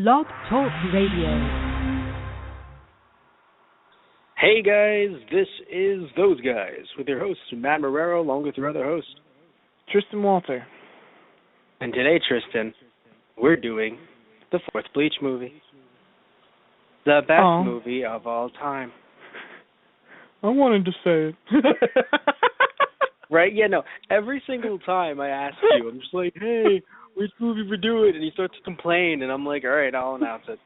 Blog Talk Radio. Hey guys, this is Those Guys with your host, Matt Marrero, along with your other host, Tristan Walter. And today, Tristan, we're doing the fourth Bleach movie. The best movie of all time. I wanted to say it. Right? Yeah, no. Every single time I ask you, I'm just like, hey, which movie we're doing? And you start to complain, and I'm like, all right, I'll announce it.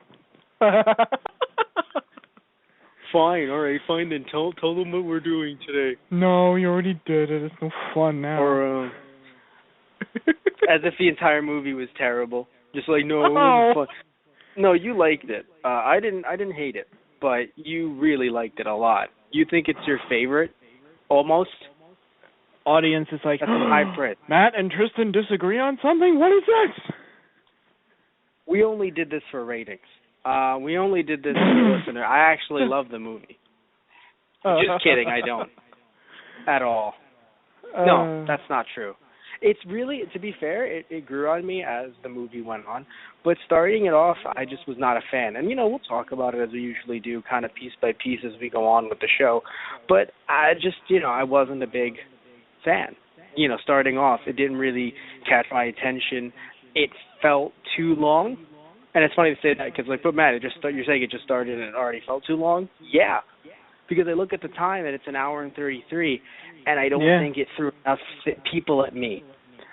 Fine, all right, fine then. Tell them what we're doing today. No, you already did it. It's no fun now. Or, as if the entire movie was terrible. Just like, no, it wasn't fun. No, you liked it. I didn't hate it, but you really liked it a lot. You think it's your favorite? Almost? Audience is like, that's some high praise. Matt and Tristan disagree on something? What is this? We only did this for ratings. We only did this for the listener. I actually love the movie. Just kidding, I don't. At all. No, that's not true. It's really, to be fair, it grew on me as the movie went on. But starting it off, I just was not a fan. And, we'll talk about it as we usually do, kind of piece by piece as we go on with the show. But I just, I wasn't a big fan. Starting off, it didn't really catch my attention. It felt too long. And it's funny to say that because, but Matt, you're saying it just started and it already felt too long? Yeah. Because I look at the time and it's an hour and 33, and I don't think it threw enough people at me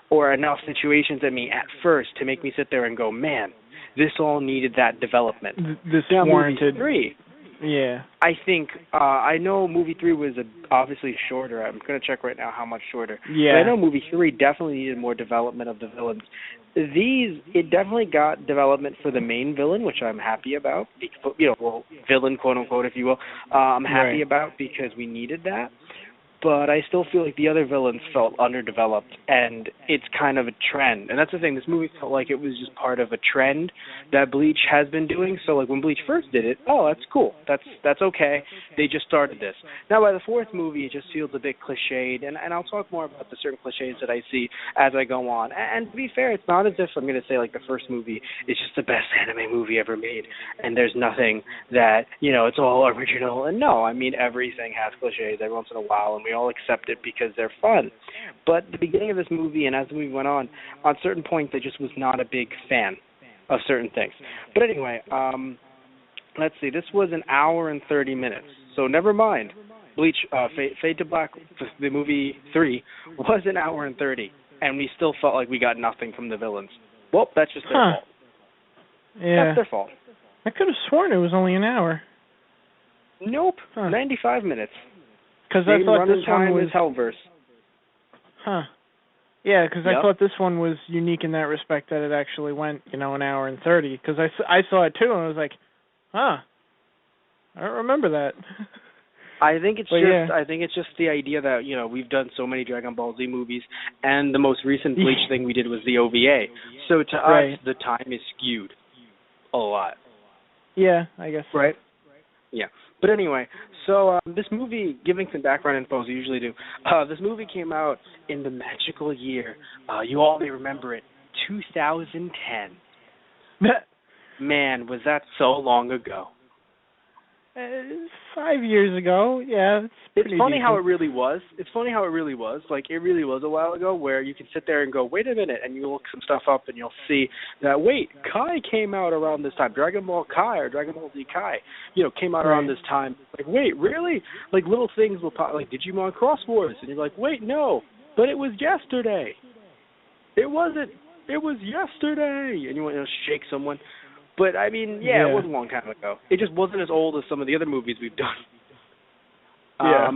or enough situations at me at first to make me sit there and go, man, this all needed that development. This warranted. Movie 3. Yeah. I think, I know movie 3 was obviously shorter. I'm going to check right now how much shorter. Yeah. But I know movie 3 definitely needed more development of the villains. It definitely got development for the main villain, which I'm happy about. Villain, quote unquote, if you will. I'm happy about because we needed that. But I still feel like the other villains felt underdeveloped, and it's kind of a trend. And that's the thing, this movie felt like it was just part of a trend that Bleach has been doing. So, when Bleach first did it, that's cool. That's okay. They just started this. Now, by the fourth movie, it just feels a bit cliched, and I'll talk more about the certain cliches that I see as I go on. And to be fair, it's not as if I'm going to say, the first movie is just the best anime movie ever made, and there's nothing that, it's all original. And no, everything has cliches every once in a while, and we all accept it because they're fun. But the beginning of this movie and as the movie went on certain points I just was not a big fan of certain things. But anyway, let's see, this was an hour and 30 minutes. So never mind. Bleach, Fade to Black, the movie 3, was an hour and 30. And we still felt like we got nothing from the villains. Well, that's just their fault. Yeah. That's their fault. I could have sworn it was only an hour. Nope. 95 minutes. Because I thought this one was Hellverse. Huh. Yeah, because I thought this one was unique in that respect that it actually went, an hour and 30. Because I saw it too and I was like, I don't remember that. I think it's just the idea that we've done so many Dragon Ball Z movies, and the most recent Bleach thing we did was the OVA. So to us, the time is skewed a lot. Yeah, I guess. Right. Yeah. But anyway, so this movie, giving some background info as we usually do, this movie came out in the magical year, you all may remember it, 2010. Man, was that so long ago. 5 years ago, yeah. It's funny how it really was. It really was a while ago where you can sit there and go, wait a minute, and you look some stuff up and you'll see that, wait, Kai came out around this time. Dragon Ball Kai or Dragon Ball Z Kai, came out around this time. Like, wait, really? Little things will pop, like Digimon Cross Wars, and you're like, wait, no, but it was yesterday. It wasn't. It was yesterday. And you want to shake someone. But, it was a long time ago. It just wasn't as old as some of the other movies we've done. Yeah.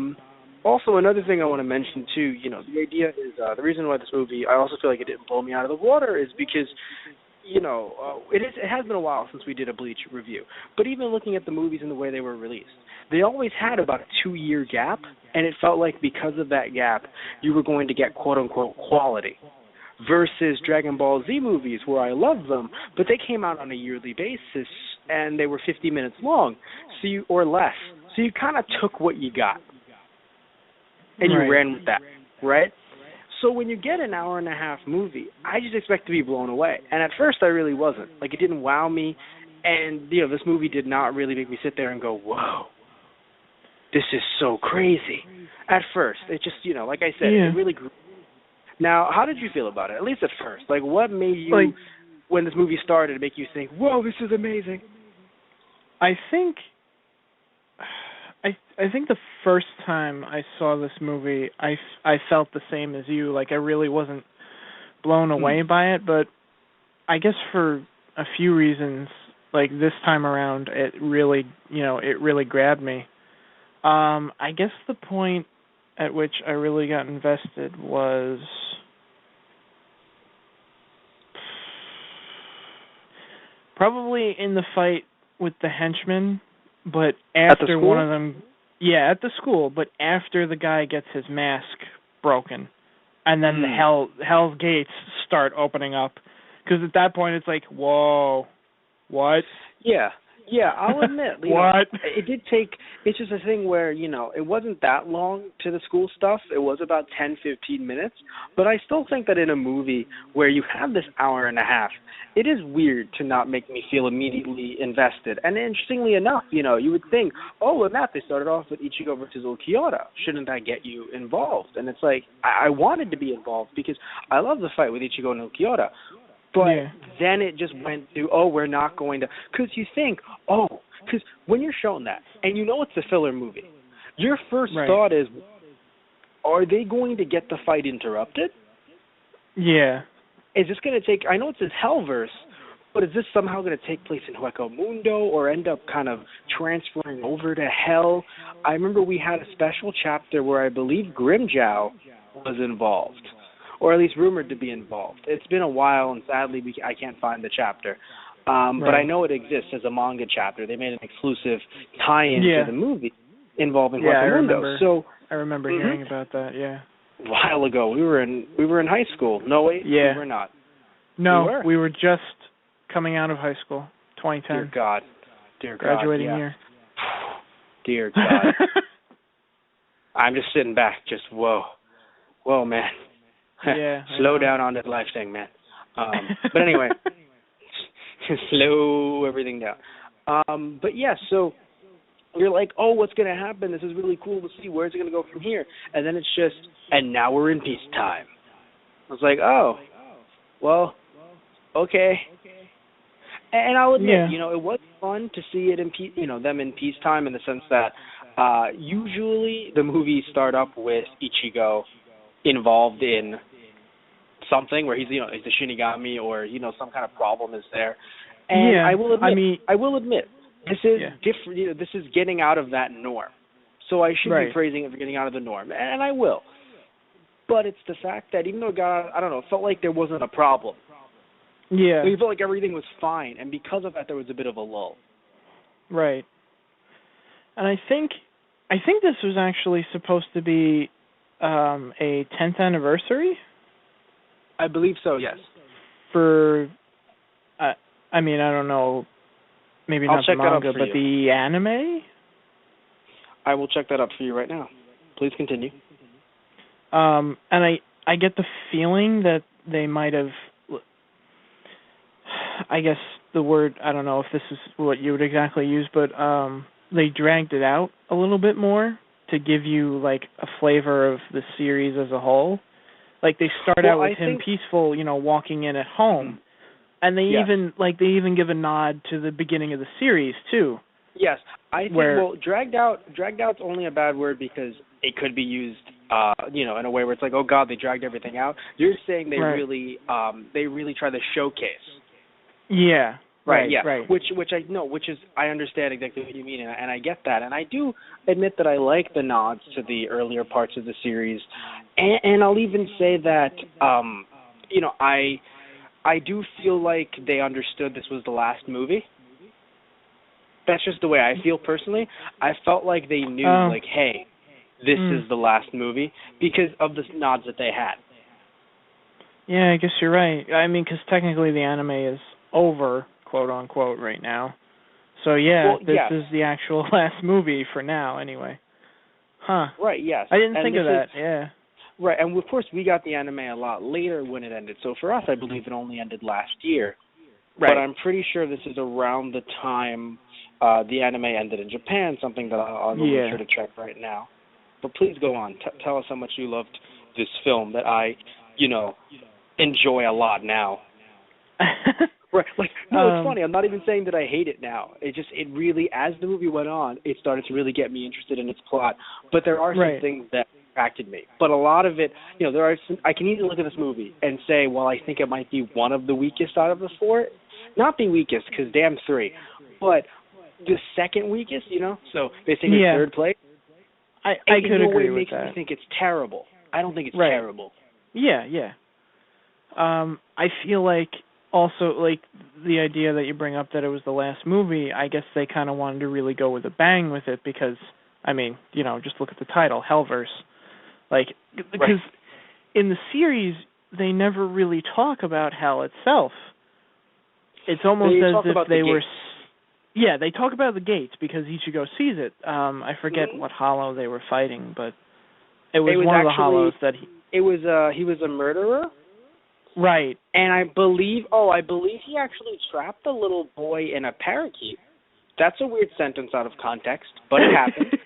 Also, another thing I want to mention, too, the idea is, the reason why this movie, I also feel like it didn't blow me out of the water is because, it has been a while since we did a Bleach review. But even looking at the movies and the way they were released, they always had about a 2-year gap, and it felt like because of that gap, you were going to get quote-unquote quality. Versus Dragon Ball Z movies, where I love them, but they came out on a yearly basis, and they were 50 minutes long, or less. So you kind of took what you got, and you ran with that, right? So when you get an hour and a half movie, I just expect to be blown away. And at first I really wasn't. Like, it didn't wow me. And, this movie did not really make me sit there and go, whoa, this is so crazy. At first. It just, like I said, it really grew. Now, how did you feel about it? At least at first. Like, what made you, when this movie started, make you think, whoa, this is amazing? I think the first time I saw this movie, I felt the same as you. Like, I really wasn't blown away by it, but I guess for a few reasons, like this time around, it really grabbed me. I guess the point at which I really got invested was probably in the fight with the henchmen, but after one of them, at the school, but after the guy gets his mask broken, and then the Hell's Gates start opening up, because at that point it's like, whoa, what? Yeah, I'll admit. What? It did take, it's just a thing where, it wasn't that long to the school stuff. It was about 10, 15 minutes. But I still think that in a movie where you have this hour and a half, it is weird to not make me feel immediately invested. And interestingly enough, you would think, in that they started off with Ichigo versus Ulquiorra. Shouldn't that get you involved? And it's like, I wanted to be involved because I love the fight with Ichigo and Ulquiorra. But then it just went to, we're not going to, because you think, because when you're shown that, and it's a filler movie, your first thought is, are they going to get the fight interrupted? Yeah. Is this going to take, I know it says Hellverse, but is this somehow going to take place in Hueco Mundo or end up kind of transferring over to Hell? I remember we had a special chapter where I believe Grimjow was involved, or at least rumored to be involved. It's been a while, and sadly, I can't find the chapter. But I know it exists as a manga chapter. They made an exclusive tie-in to the movie involving Hueco Mundo. I remember hearing about that, A while ago. We were in high school. No, wait, we were not. No, we were just coming out of high school, 2010. Dear God. Graduating year. Dear God. I'm just sitting back, just, whoa, man. Slow down on that life thing, man. But anyway, slow everything down. But so you're like, what's going to happen? This is really cool to see. Where's it going to go from here? And then it's just, and now we're in peacetime. I was like, well, okay. And I'll admit, it was fun to see it in them in peacetime, in the sense that usually the movies start up with Ichigo involved in something where he's he's a Shinigami, or some kind of problem is there. And I will admit this is different. This is getting out of that norm. So I should be praising it for getting out of the norm, and I will. But it's the fact that even though it got, it felt like there wasn't a problem. Yeah. It felt like everything was fine, and because of that, there was a bit of a lull. Right. And I think this was actually supposed to be a 10th anniversary. I believe so, yes. For, I don't know, maybe not the manga, but the anime? I will check that up for you right now. Please continue. And I get the feeling that they might have, I guess the word, I don't know if this is what you would exactly use, but they dragged it out a little bit more to give you, like, a flavor of the series as a whole. Like, they start out with him peaceful, walking in at home. And they even give a nod to the beginning of the series, too. Yes. I think, dragged out's only a bad word because it could be used, in a way where it's like, oh, God, they dragged everything out. You're saying they really try to showcase. Yeah. Right. Which I understand exactly what you mean, and I get that, and I do admit that I like the nods to the earlier parts of the series, and I'll even say that, I do feel like they understood this was the last movie. That's just the way I feel personally. I felt like they knew, hey, this is the last movie because of the nods that they had. Yeah, I guess you're right. I mean, because technically the anime is over, quote unquote, right now. So this is the actual last movie for now, anyway. Huh. Right. Yes. I didn't think of that. Right, and of course we got the anime a lot later when it ended. So for us, I believe it only ended last year. Right. But I'm pretty sure this is around the time the anime ended in Japan, something that I'll be sure to check right now. But please go on. Tell us how much you loved this film that I, enjoy a lot now. Right. No, it's funny. I'm not even saying that I hate it now. It really, as the movie went on, it started to really get me interested in its plot. But there are some things that attracted me. But a lot of it, I can easily look at this movie and say, well, I think it might be one of the weakest out of the four. Not the weakest, because damn 3. But the second weakest, So they think it's third place. I could agree with that. It makes me think it's terrible. I don't think it's terrible. Yeah. I feel like also, the idea that you bring up that it was the last movie, I guess they kind of wanted to really go with a bang with it because, just look at the title, Hellverse. Because in the series, they never really talk about hell itself. It's almost as if they were... Yeah, they talk about the gates because Ichigo sees it. I forget what hollow they were fighting, but it was one of the hollows that he was a murderer. Right. And I believe he actually trapped a little boy in a parakeet. That's a weird sentence out of context, but it happened.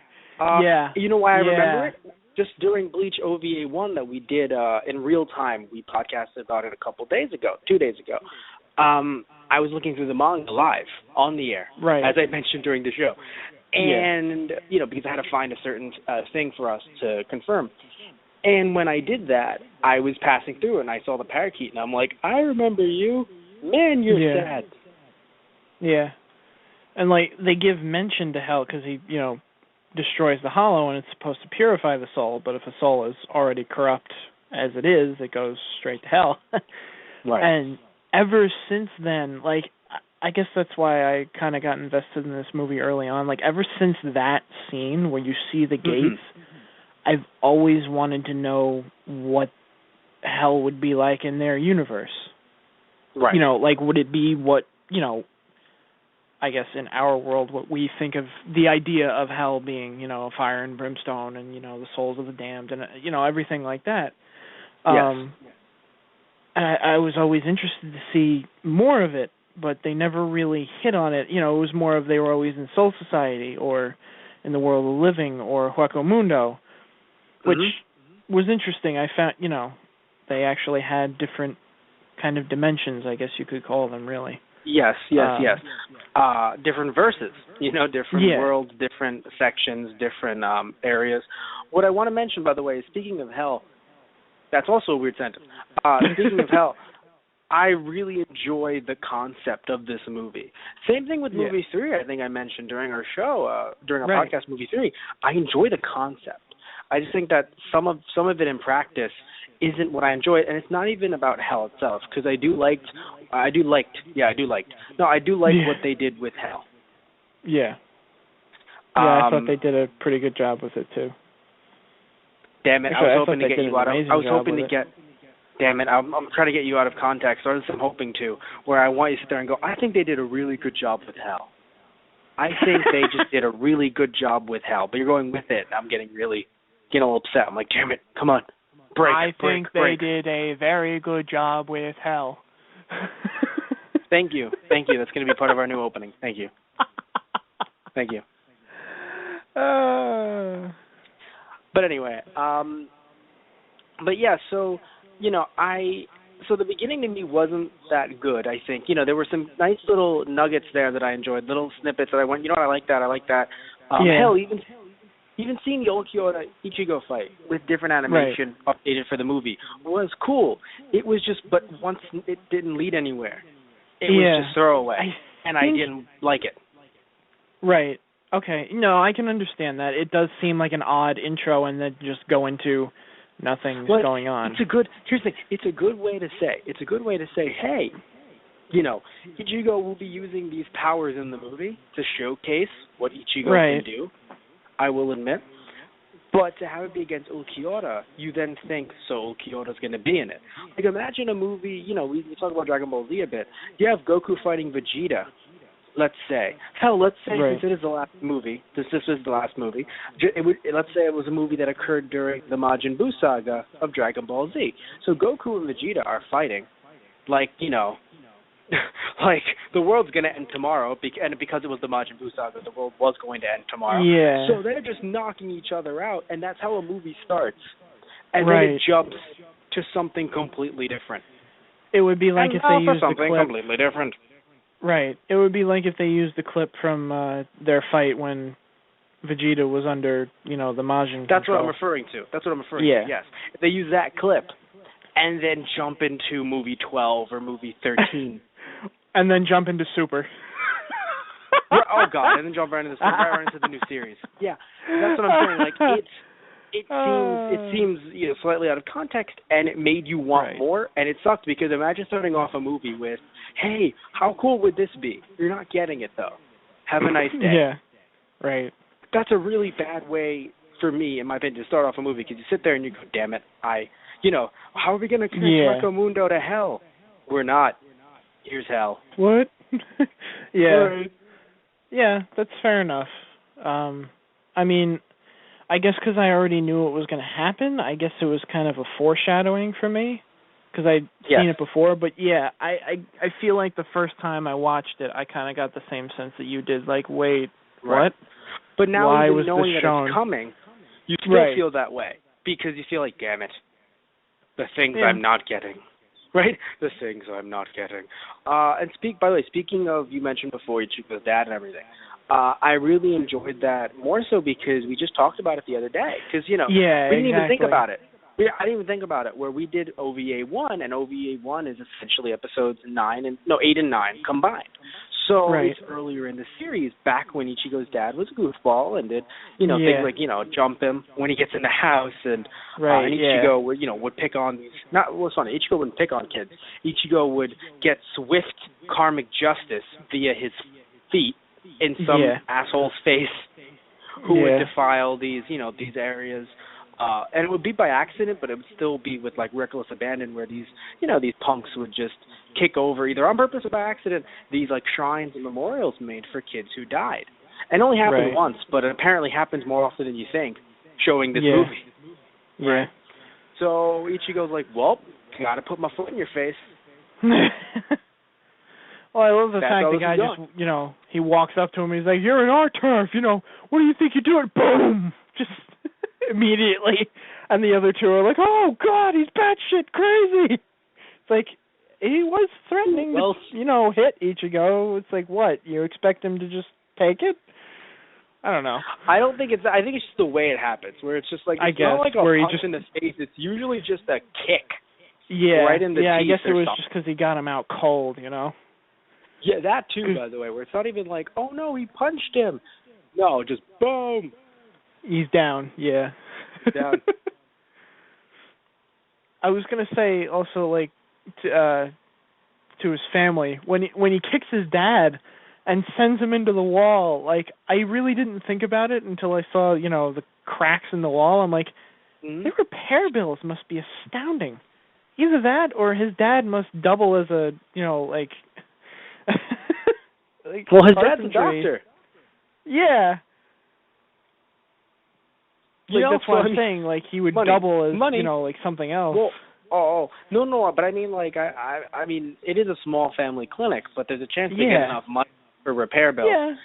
You know why I remember it? Just during Bleach OVA 1 that we did in real time, we podcasted about it 2 days ago. I was looking through the manga live on the air, as I mentioned during the show. And, because I had to find a certain thing for us to confirm. And when I did that, I was passing through and I saw the parakeet, and I'm like, I remember you. Man, you're sad. Yeah. And, they give mention to hell because he, destroys the hollow and it's supposed to purify the soul, but if a soul is already corrupt as it is, it goes straight to hell. Right. And ever since then, I guess that's why I kind of got invested in this movie early on. Ever since that scene where you see the gates, I've always wanted to know what hell would be like in their universe. Right. Would it be what, I guess in our world, what we think of the idea of hell being, fire and brimstone and, the souls of the damned and, everything like that. Yes. I was always interested to see more of it, but they never really hit on it. It was more of they were always in Soul Society or in the world of living or Hueco Mundo, which was interesting. I found, they actually had different kind of dimensions, I guess you could call them, really. Yes. Different verses, different worlds, different sections, different areas. What I want to mention, by the way, is speaking of hell, that's also a weird sentence. Speaking of hell, I really enjoy the concept of this movie. Same thing with movie 3, I think I mentioned during our show, during our podcast, movie 3. I enjoy the concept. I just think that some of it in practice isn't what I enjoy, and it's not even about hell itself, because I do like what they did with hell. Yeah. I thought they did a pretty good job with it too. Damn it! I was hoping to get you out of. I was hoping to get. Damn it! I'm trying to get you out of context, or at least I'm hoping to. Where I want you to sit there and go, I think they did a really good job with hell. I think they just did a really good job with hell. But you're going with it, and I'm getting really, a little upset. I'm like, damn it! Come on, break. They did a very good job with hell. Thank you. That's going to be part of our new opening. Thank you. Thank you. But anyway, so the beginning to me wasn't that good, I think. There were some nice little nuggets there that I enjoyed, little snippets that I went, I like that. Hell, even seeing the Ulquiorra Ichigo fight with different animation updated for the movie was cool. It was just, but once it didn't lead anywhere, it was just throwaway, I didn't like it. Right. Okay. No, I can understand that. It does seem like an odd intro and then just go into nothing's going on. Here's the thing. It's a good way to say, hey, Ichigo will be using these powers in the movie to showcase what Ichigo can do, I will admit. But to have it be against Ulquiorra, you then think, so Ulquiorra's going to be in it. Imagine a movie, we talk about Dragon Ball Z a bit. You have Goku fighting Vegeta, let's say, since it is the last movie, since this is the last movie, let's say it was a movie that occurred during the Majin Buu saga of Dragon Ball Z. So Goku and Vegeta are fighting, like, like the world's going to end tomorrow, and because it was the Majin Buu saga, the world was going to end tomorrow. Yeah. So they're just knocking each other out, and that's how a movie starts. And then it jumps to something completely different. It would be like if they used the clip. Completely different. Right. It would be like if they used the clip from their fight when Vegeta was under, the Majin That's control. what I'm referring to. Yes. If they use that clip and then jump into movie 12 or movie 13. And then jump into Super. Oh, God. And then jump right into the new series. Yeah. That's what I'm saying. Like, it seems slightly out of context, and it made you want more, and it sucked because imagine starting off a movie with, hey, how cool would this be? You're not getting it, though. Have a nice day. Yeah, right. That's a really bad way, for me, in my opinion, to start off a movie, because you sit there and you go, damn it, how are we going to connect Mundo to hell? We're not. Here's hell. What? Yeah. Right. Yeah, that's fair enough. I mean, I guess because I already knew what was going to happen, I guess it was kind of a foreshadowing for me, because I'd seen it before. But yeah, I feel like the first time I watched it, I kind of got the same sense that you did. Like, wait, what? But now why even was knowing this that shown? it's coming, you still feel that way, because you feel like, damn it, the things I'm not getting. Right? The things I'm not getting. And by the way, speaking of, you mentioned before Ichigo's dad and everything, I really enjoyed that more so because we just talked about it the other day. Because, we didn't even think about it. I didn't even think about it, where we did OVA 1, and OVA 1 is essentially episodes 8 and 9 combined. So it's earlier in the series, back when Ichigo's dad was a goofball and did, things like, jump him when he gets in the house, and Ichigo would pick on these. Funny, Ichigo wouldn't pick on kids. Ichigo would get swift karmic justice via his feet in some asshole's face who would defile these areas. And it would be by accident, but it would still be with like reckless abandon, where these punks would just kick over, either on purpose or by accident, these like shrines and memorials made for kids who died. And it only happened once, but it apparently happens more often than you think, showing this movie. Yeah. Right? So Ichigo's like, well, gotta put my foot in your face. Well, I love the fact the guy just, he walks up to him and he's like, you're in our turf, what do you think you're doing? Boom! Just immediately. And the other two are like, oh, God, he's batshit crazy. It's like, he was threatening to, hit Ichigo. It's like, what? You expect him to just take it? I don't know. I think it's just the way it happens, where it's just like, it's not like a punch in the face. It's usually just a kick. Yeah. Right in the teeth. I guess it was something. just because he got him out cold, Yeah, that too, by the way, where it's not even like, oh, no, he punched him. No, just boom. He's down, yeah. Down. I was going to say also, like, to his family, when he kicks his dad and sends him into the wall, like, I really didn't think about it until I saw, the cracks in the wall. I'm like, their repair bills must be astounding. Either that or his dad must double as a, like well, his dad's a doctor. Yeah. That's what I'm saying. Like, he would double as, like something else. Well, no, but I mean, like, I mean, it is a small family clinic, but there's a chance to get enough money for repair bills. Yeah.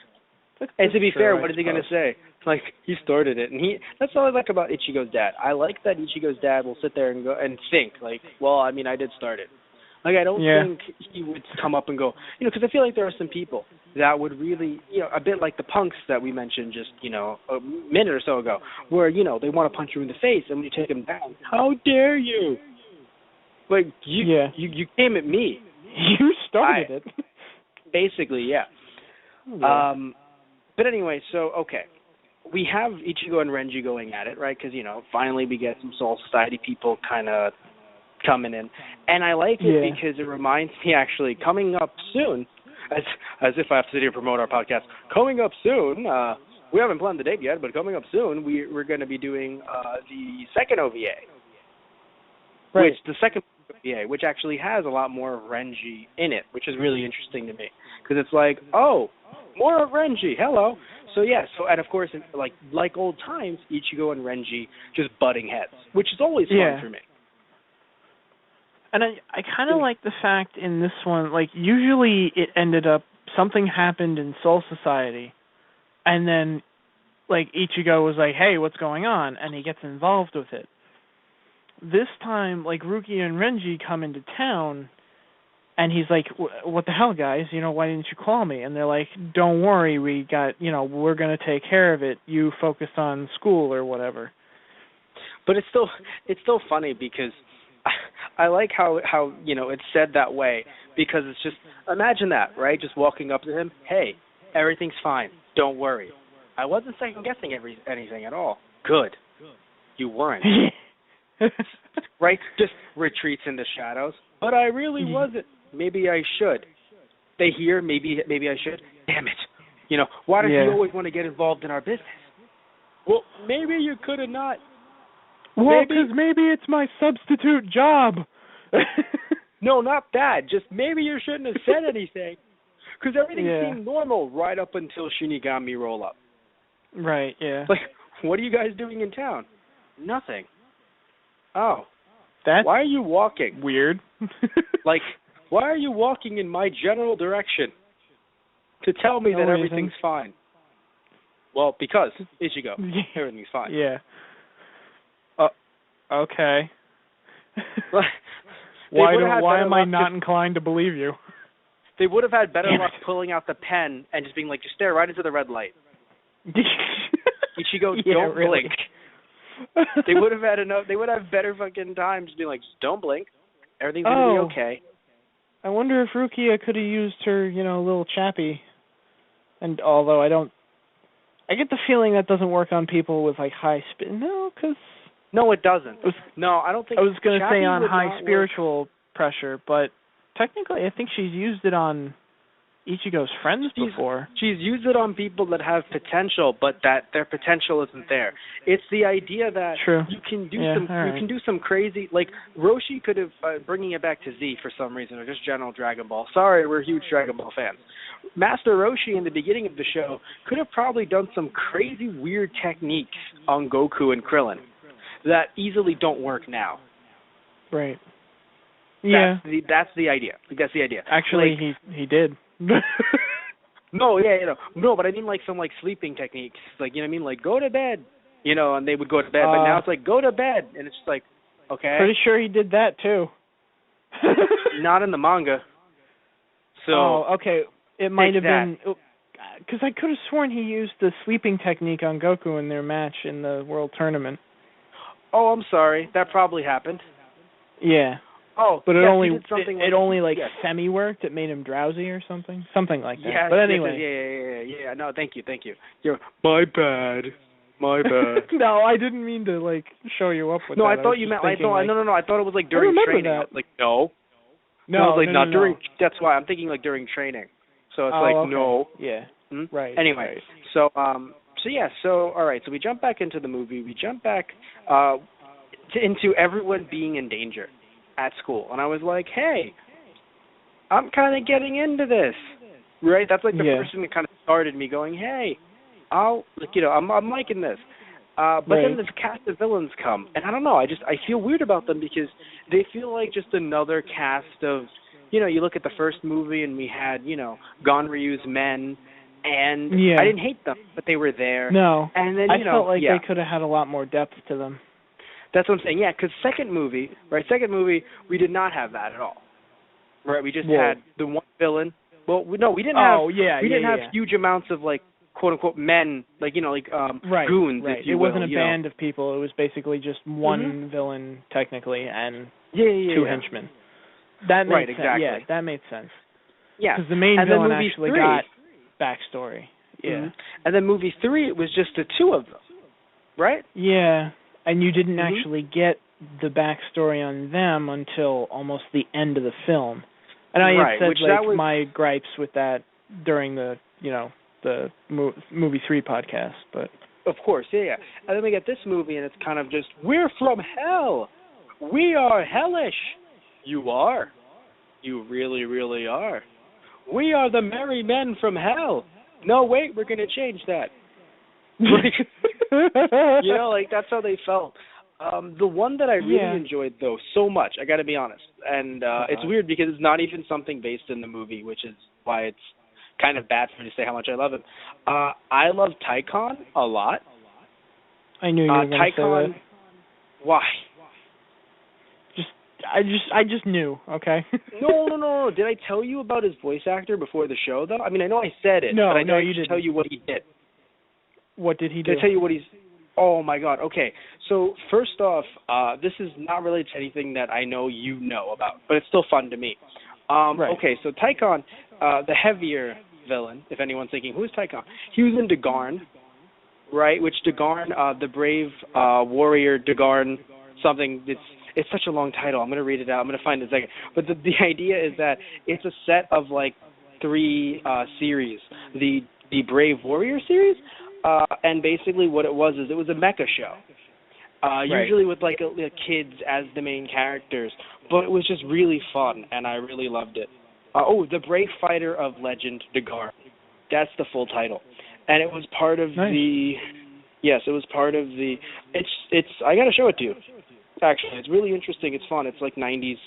And to be fair, what is he going to say? Like, he started it, and that's all I like about Ichigo's dad. I like that Ichigo's dad will sit there and go and think, like, well, I mean, I did start it. Like, I don't think he would come up and go, because I feel like there are some people that would really, a bit like the punks that we mentioned just, a minute or so ago, where, they want to punch you in the face, and when you take them down, how dare you? Like, you came at me. You started it. Basically, yeah. But anyway, so, okay. We have Ichigo and Renji going at it, right? Because, finally we get some Soul Society people kind of coming in. And I like it because it reminds me, actually, coming up soon, as if I have to sit here and promote our podcast, coming up soon, we haven't planned the date yet, but coming up soon, we're going to be doing the second OVA. Right. The second OVA, which actually has a lot more of Renji in it, which is really interesting to me. Because it's like, oh, more of Renji, hello. So yeah, and of course, like old times, Ichigo and Renji just butting heads, which is always fun for me. And I kind of like the fact in this one, like, usually it ended up, something happened in Soul Society, and then, like, Ichigo was like, hey, what's going on? And he gets involved with it. This time, like, Rukia and Renji come into town, and he's like, what the hell, guys? Why didn't you call me? And they're like, don't worry, we're going to take care of it. You focus on school or whatever. But it's still funny because I like how it's said that way, because it's just, imagine that, right? Just walking up to him, hey, everything's fine, don't worry. I wasn't second guessing anything at all. Good. You weren't. Right? Just retreats into shadows. But I really wasn't. Maybe I should. They hear, maybe I should. Damn it. Why does he always want to get involved in our business? Well, maybe you could have not. Well, because maybe it's my substitute job. No, not that. Just maybe you shouldn't have said anything. Because everything seemed normal right up until Shinigami roll up. Right, yeah. Like, what are you guys doing in town? Nothing. Oh. That's why are you walking? Weird. Like, why are you walking in my general direction? To tell me that everything's fine. Well, because, Ichigo, everything's fine. Yeah. Okay. Why am I not inclined to believe you? They would have had better luck pulling out the pen and just being like, just stare right into the red light. Ichigo, don't blink. They would have had enough. They would have better fucking time to be like, just don't blink. Everything's gonna be okay. I wonder if Rukia could have used her, little chappy. And although I get the feeling that doesn't work on people with like high spin. No, because. No, it doesn't. No, I don't think. I was going to say on high spiritual pressure, but technically, I think she's used it on Ichigo's friends before. She's used it on people that have potential, but that their potential isn't there. It's the idea that you can do can do some crazy, like Roshi could have bringing it back to Z for some reason, or just general Dragon Ball. Sorry, we're huge Dragon Ball fans. Master Roshi in the beginning of the show could have probably done some crazy weird techniques on Goku and Krillin that easily don't work now. Right. Yeah. That's the idea. That's the idea. Actually, like, he did. No, but I mean like some like sleeping techniques. Like, like go to bed, and they would go to bed. But now it's like go to bed, and it's just like, okay. Pretty sure he did that too. Not in the manga. So. Okay. It might have been because I could have sworn he used the sleeping technique on Goku in their match in the World Tournament. Oh, I'm sorry. That probably happened. Yeah. Oh, but it only semi worked. It made him drowsy or something like that. Yes, but anyway. Yeah. No, thank you. My bad. No, I didn't mean to like show you up with that. No, I thought you meant. No. I thought it was like during training. That. Like no. No, I was like not during. That's why I'm thinking like during training. So it's like okay. no. Yeah. Right. Anyway, right. So all right. So we jump back into the movie. We jump back into everyone being in danger at school, and I was like, hey, I'm kind of getting into this, right? That's like the first thing that kind of started me going, hey, I'm liking this. But then this cast of villains come, and I don't know. I feel weird about them because they feel like just another cast of. You look at the first movie and we had, Gonryu's men, and I didn't hate them, but they were there. No, and then, I felt like they could have had a lot more depth to them. That's what I'm saying, yeah, because second movie, we did not have that at all. Right, we just had the one villain. Well, we didn't have. We didn't have huge amounts of, like, quote-unquote men, like, goons, right. if you will. It wasn't a band of people. It was basically just one villain, technically, and two henchmen. That made sense. Exactly. Yeah, that made sense. Yeah. Because the main villain actually got backstory. Yeah. Mm-hmm. And then movie 3, it was just the two of them, right? Yeah, and you didn't actually get the backstory on them until almost the end of the film. And I had said my gripes with that during the the movie 3 podcast, but of course, yeah. And then we get this movie, and it's kind of just we're from hell. We are hellish. You are. You really, really are. We are the merry men from hell. no, wait, we're gonna change that. That's how they felt. The one that I really enjoyed though so much, I got to be honest, and it's weird because it's not even something based in the movie, which is why it's kind of bad for me to say how much I love him. I love Tycon a lot. I knew you were going to say that. Why? I just knew. Okay. No. Did I tell you about his voice actor before the show though? I mean, I know I said it, but I know you didn't tell you what he did. What did he do? Did I tell you what he's? Oh my God. Okay. So first off, this is not related to anything that I know you know about, but it's still fun to me. Right. Okay. So Tycon, the heavier villain, if anyone's thinking, who's Tycon? He was in Dagarn, right? Which Dagarn, the brave warrior Dagarn, something. It's such a long title. I'm going to read it out. I'm going to find it in a second. But the idea is that it's a set of like 3 series. The Brave Warrior series. And basically what it was is it was a mecha show, usually with like kids as the main characters, but it was just really fun, and I really loved it. The Brave Fighter of Legend Dagar, that's the full title, and it was part of it was part of the, it's I gotta show it to you, actually, it's really interesting, it's fun, it's like 90s,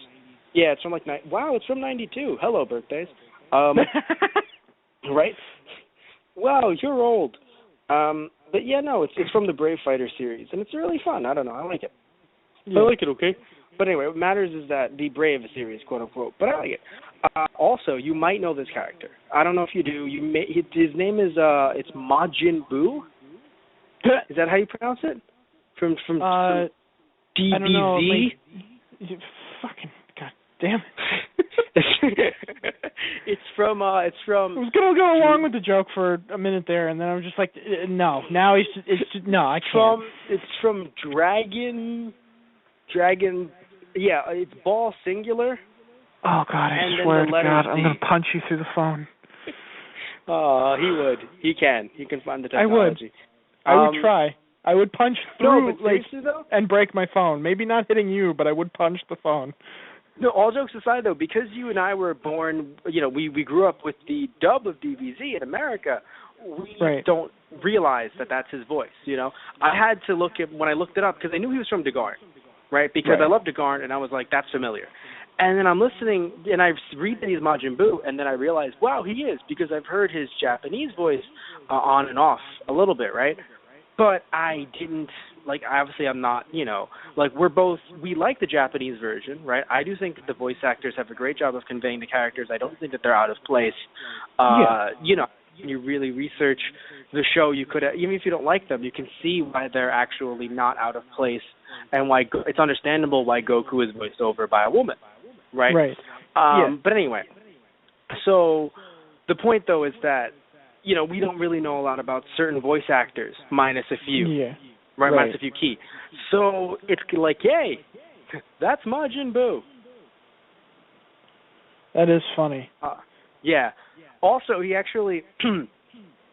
it's from like, wow, it's from 92, hello birthdays, right, wow, you're old. But it's from the Brave Fighter series, and it's really fun. I don't know, I like it. Yeah. I like it, okay? But anyway, what matters is that the Brave series, quote unquote. But I like it. Also, you might know this character. I don't know if you do. His name is it's Majin Buu. Is that how you pronounce it? From DBZ? I don't know. Fucking goddamn it. It's from. I was gonna go along with the joke for a minute there, and then I was just like, no. Now I can't. It's from Dragon. Yeah, it's ball singular. Oh God! I swear to God, I'm gonna punch you through the phone. Oh, he would. He can. He can find the technology. I would try. I would punch through and break my phone. Maybe not hitting you, but I would punch the phone. No, all jokes aside, though, because you and I were born, we grew up with the dub of DBZ in America, we don't realize that that's his voice, I had to look at, when I looked it up, because I knew he was from Dagarn, right? Because I love Dagarn, and I was like, that's familiar. And then I'm listening, and I read that he's Majin Buu, and then I realized, wow, he is, because I've heard his Japanese voice on and off a little bit, right? But I didn't, obviously I'm not, we like the Japanese version, right? I do think that the voice actors have a great job of conveying the characters. I don't think that they're out of place. When you really research the show, you could, even if you don't like them, you can see why they're actually not out of place and why it's understandable why Goku is voiced over by a woman, right? Right. But anyway, so the point, though, is that, we don't really know a lot about certain voice actors, minus a few. Yeah. Right, minus a few key. So it's like, hey, that's Majin Buu. That is funny. Yeah. Also, he actually,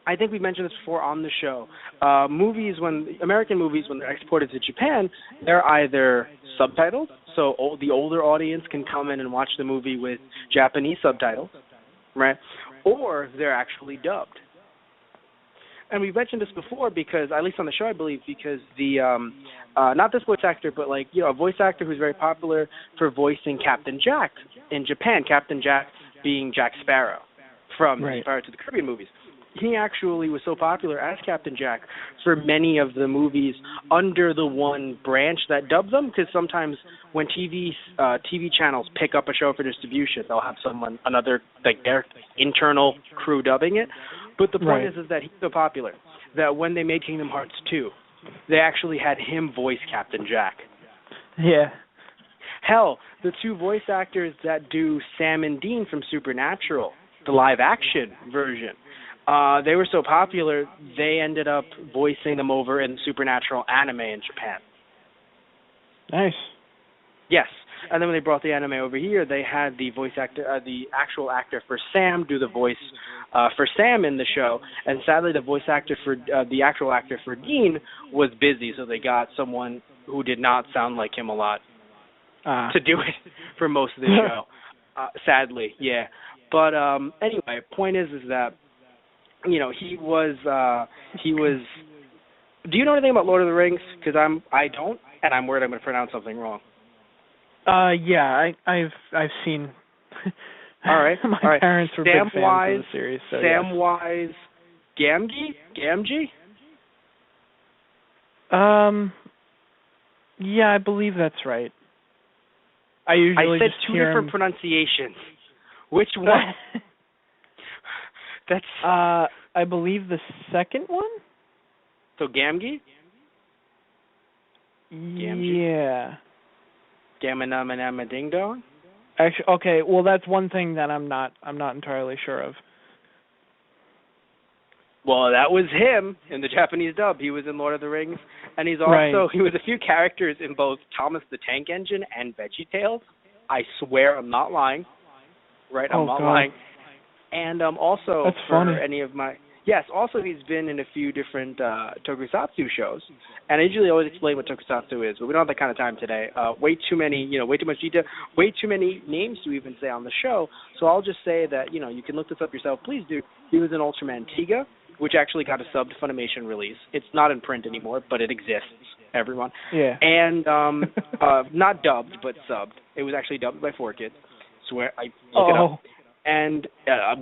I think we mentioned this before on the show, American movies, when they're exported to Japan, they're either subtitled, so the older audience can come in and watch the movie with Japanese subtitles, right? Or they're actually dubbed. And we've mentioned this before because, at least on the show, I believe, because the, not this voice actor, but a voice actor who's very popular for voicing Captain Jack in Japan, Captain Jack being Jack Sparrow from Pirates of the Caribbean movies. He actually was so popular as Captain Jack for many of the movies under the one branch that dubbed them, because sometimes when TV channels pick up a show for distribution, they'll have another their internal crew dubbing it. But the point is that he's so popular that when they made Kingdom Hearts 2, they actually had him voice Captain Jack. Yeah. Hell, the 2 voice actors that do Sam and Dean from Supernatural, the live-action version, they were so popular, they ended up voicing them over in Supernatural anime in Japan. Nice. Yes. And then when they brought the anime over here, they had the voice actor, the actual actor for Sam do the voice for Sam in the show. And sadly, the voice actor for the actual actor for Dean was busy, so they got someone who did not sound like him a lot to do it for most of the show. Sadly, yeah. But anyway, point is that he was. Do you know anything about Lord of the Rings? Because I don't, and I'm worried I'm going to pronounce something wrong. Yeah, I've seen. All right, My parents were big fans of the series. So Samwise Gamgee. Yeah, I believe that's right. I usually said just two hear different him... pronunciations. Which one? That's. I believe the second one. So Gamgee. Yeah. Gamanama Ding Dong. Actually, okay. Well, that's one thing that I'm not entirely sure of. Well, that was him in the Japanese dub. He was in Lord of the Rings, and he was a few characters in both Thomas the Tank Engine and VeggieTales. I swear, I'm not lying. Right, I'm not lying. And also that's for funny. any of my also he's been in a few different tokusatsu shows, and I usually always explain what tokusatsu is, but we don't have that kind of time today. Way too much detail, way too many names to even say on the show. So I'll just say that you can look this up yourself. Please do. He was in Ultraman Tiga, which actually got a subbed Funimation release. It's not in print anymore, but it exists. Everyone. Yeah. And not dubbed, but subbed. It was actually dubbed by 4Kids. Swear, I look it up. And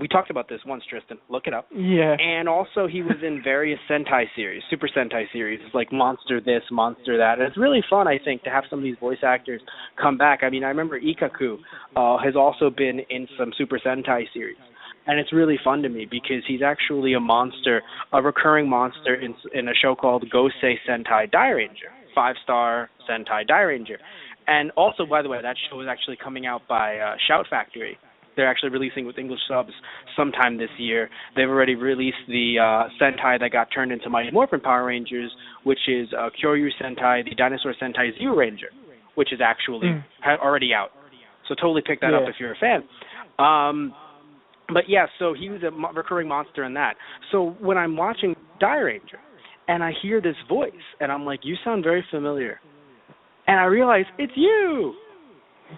we talked about this once, Tristan. Look it up. Yeah. And also he was in various Sentai series, Super Sentai series, like Monster this, Monster that. And it's really fun, I think, to have some of these voice actors come back. I mean, I remember Ikaku has also been in some Super Sentai series. And it's really fun to me because he's actually a monster, a recurring monster in a show called Gosei Sentai Dairanger, 5-star Sentai Dairanger. And also, by the way, that show is actually coming out by Shout Factory. They're actually releasing with English subs sometime this year. They've already released the Sentai that got turned into Mighty Morphin Power Rangers, which is Kyoryu Sentai, the Dinosaur Sentai Zero Ranger, which is actually already out. So totally pick that up if you're a fan. But yeah, so he was a recurring monster in that. So when I'm watching Dairanger and I hear this voice, and I'm like, you sound very familiar. And I realize, it's you!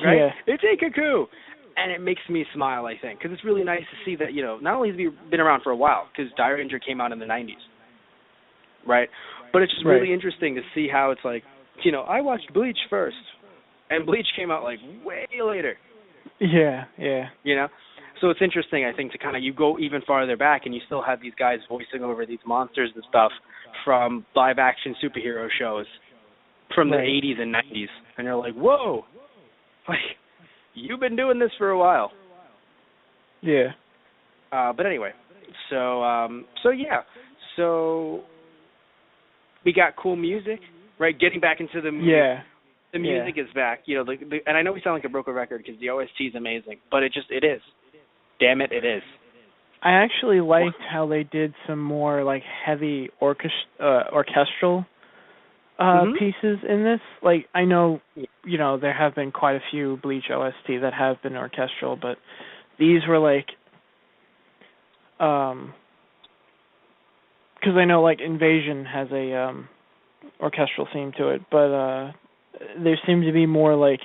Right? Yeah. It's Ikaku! And it makes me smile, I think, because it's really nice to see that, not only has he been around for a while, because Dairanger came out in the 90s, right? But it's just really interesting to see how it's like, I watched Bleach first, and Bleach came out, like, way later. Yeah. So it's interesting, I think, to kind of, you go even farther back, and you still have these guys voicing over these monsters and stuff from live-action superhero shows from the 80s and 90s, and you're like, whoa, like, you've been doing this for a while. Yeah. But anyway, so we got cool music, right? Getting back into the movie. Yeah. The music is back. And I know we sound like a broken record because the OST is amazing, but it is. Damn it, it is. I actually liked how they did some more like heavy orchestral pieces in this. Like, I know, there have been quite a few Bleach OST that have been orchestral, but these were like, because I know like Invasion has a orchestral theme to it, but there seemed to be more like,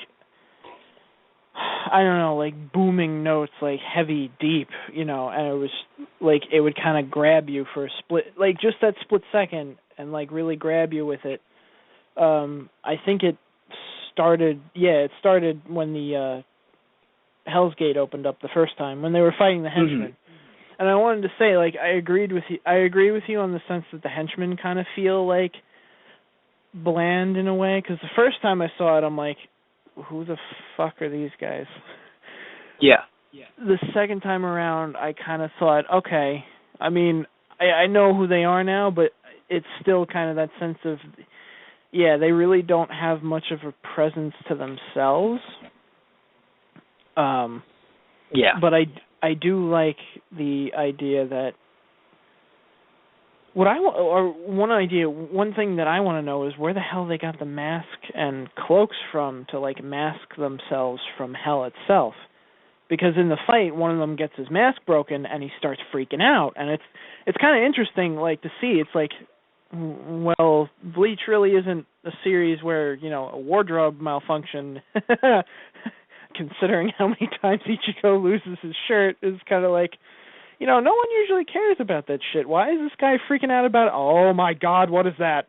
I don't know, like booming notes, like heavy, deep, and it was like it would kind of grab you for a split, like just that split second, and like really grab you with it. I think it started when the Hell's Gate opened up the first time, when they were fighting the henchmen. Mm-hmm. And I wanted to say, like, I agree with you on the sense that the henchmen kind of feel like bland in a way, because the first time I saw it, I'm like, who the fuck are these guys? Yeah. The second time around, I kind of thought, okay, I mean, I know who they are now, but it's still kind of that sense of, they really don't have much of a presence to themselves. But I do like the idea that one thing that I want to know is where the hell they got the mask and cloaks from to like mask themselves from hell itself. Because in the fight, one of them gets his mask broken and he starts freaking out, and it's kind of interesting, like, to see. It's like, well, Bleach really isn't a series where, a wardrobe malfunction, considering how many times Ichigo loses his shirt, is kind of like, no one usually cares about that shit. Why is this guy freaking out about, oh my God, what is that?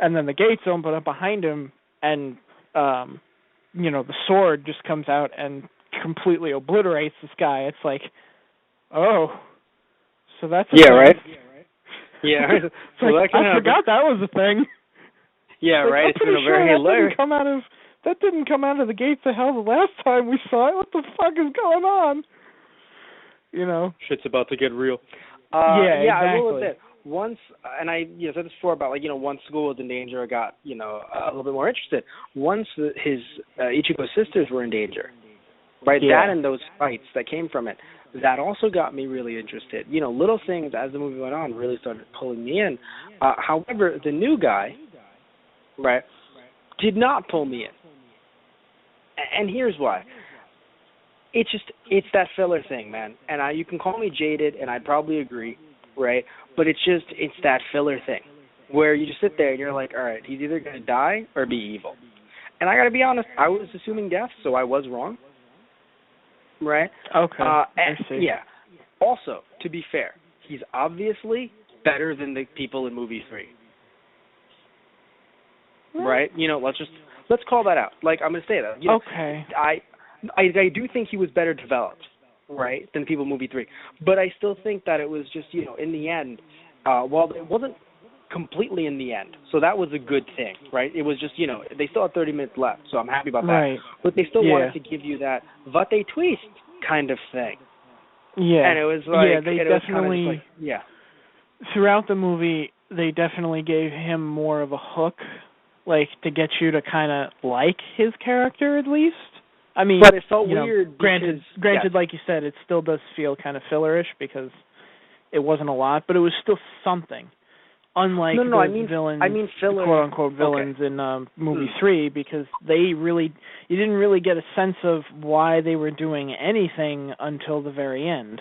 And then the gates open up behind him, and, the sword just comes out and completely obliterates this guy. It's like, oh, so that's a thing. Right? Yeah, so like, I forgot that was a thing. Yeah, like, right. I'm pretty sure that didn't come out of the gates of hell the last time we saw it. What the fuck is going on? Shit's about to get real. Exactly. I will admit, once, and I said this before about, once school was in danger, I got, a little bit more interested. Once his Ichigo's sisters were in danger, right? Yeah. That and those fights that came from it, that also got me really interested. Little things as the movie went on really started pulling me in. However, the new guy, right, did not pull me in. And here's why. It's that filler thing, man. And you can call me jaded, and I'd probably agree, right? But it's that filler thing where you just sit there and you're like, all right, he's either going to die or be evil. And I got to be honest, I was assuming death, so I was wrong, right? Okay, I see. Yeah. Also, to be fair, he's obviously better than the people in movie 3. Right? Let's call that out. Like, I'm going to say that. Okay. I do think he was better developed, right, than people in movie 3. But I still think that it was just, in the end, well, it wasn't completely in the end. So that was a good thing, right? It was just, they still had 30 minutes left, so I'm happy about that. Right. But they still wanted to give you that Vate twist kind of thing. Yeah. And it was like, yeah, they definitely, yeah. Throughout the movie, they definitely gave him more of a hook, like, to get you to kind of like his character, at least. I mean, but it felt weird. Granted, like you said, it still does feel kind of fillerish because it wasn't a lot, but it was still something. Unlike villains, quote unquote villains in movie 3, because you didn't really get a sense of why they were doing anything until the very end.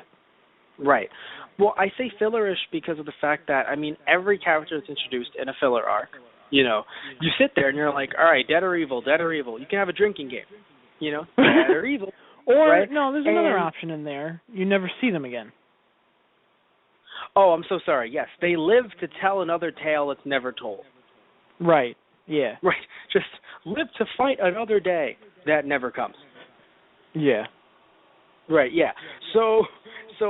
Right. Well, I say fillerish because of the fact that every character that's introduced in a filler arc, you sit there and you're like, all right, dead or evil, dead or evil. You can have a drinking game. Dead or evil. Or, right? no, there's another option in there. You never see them again. Oh, I'm so sorry. Yes, they live to tell another tale that's never told. Right, yeah. Right, just live to fight another day that never comes. Yeah. Right, yeah. So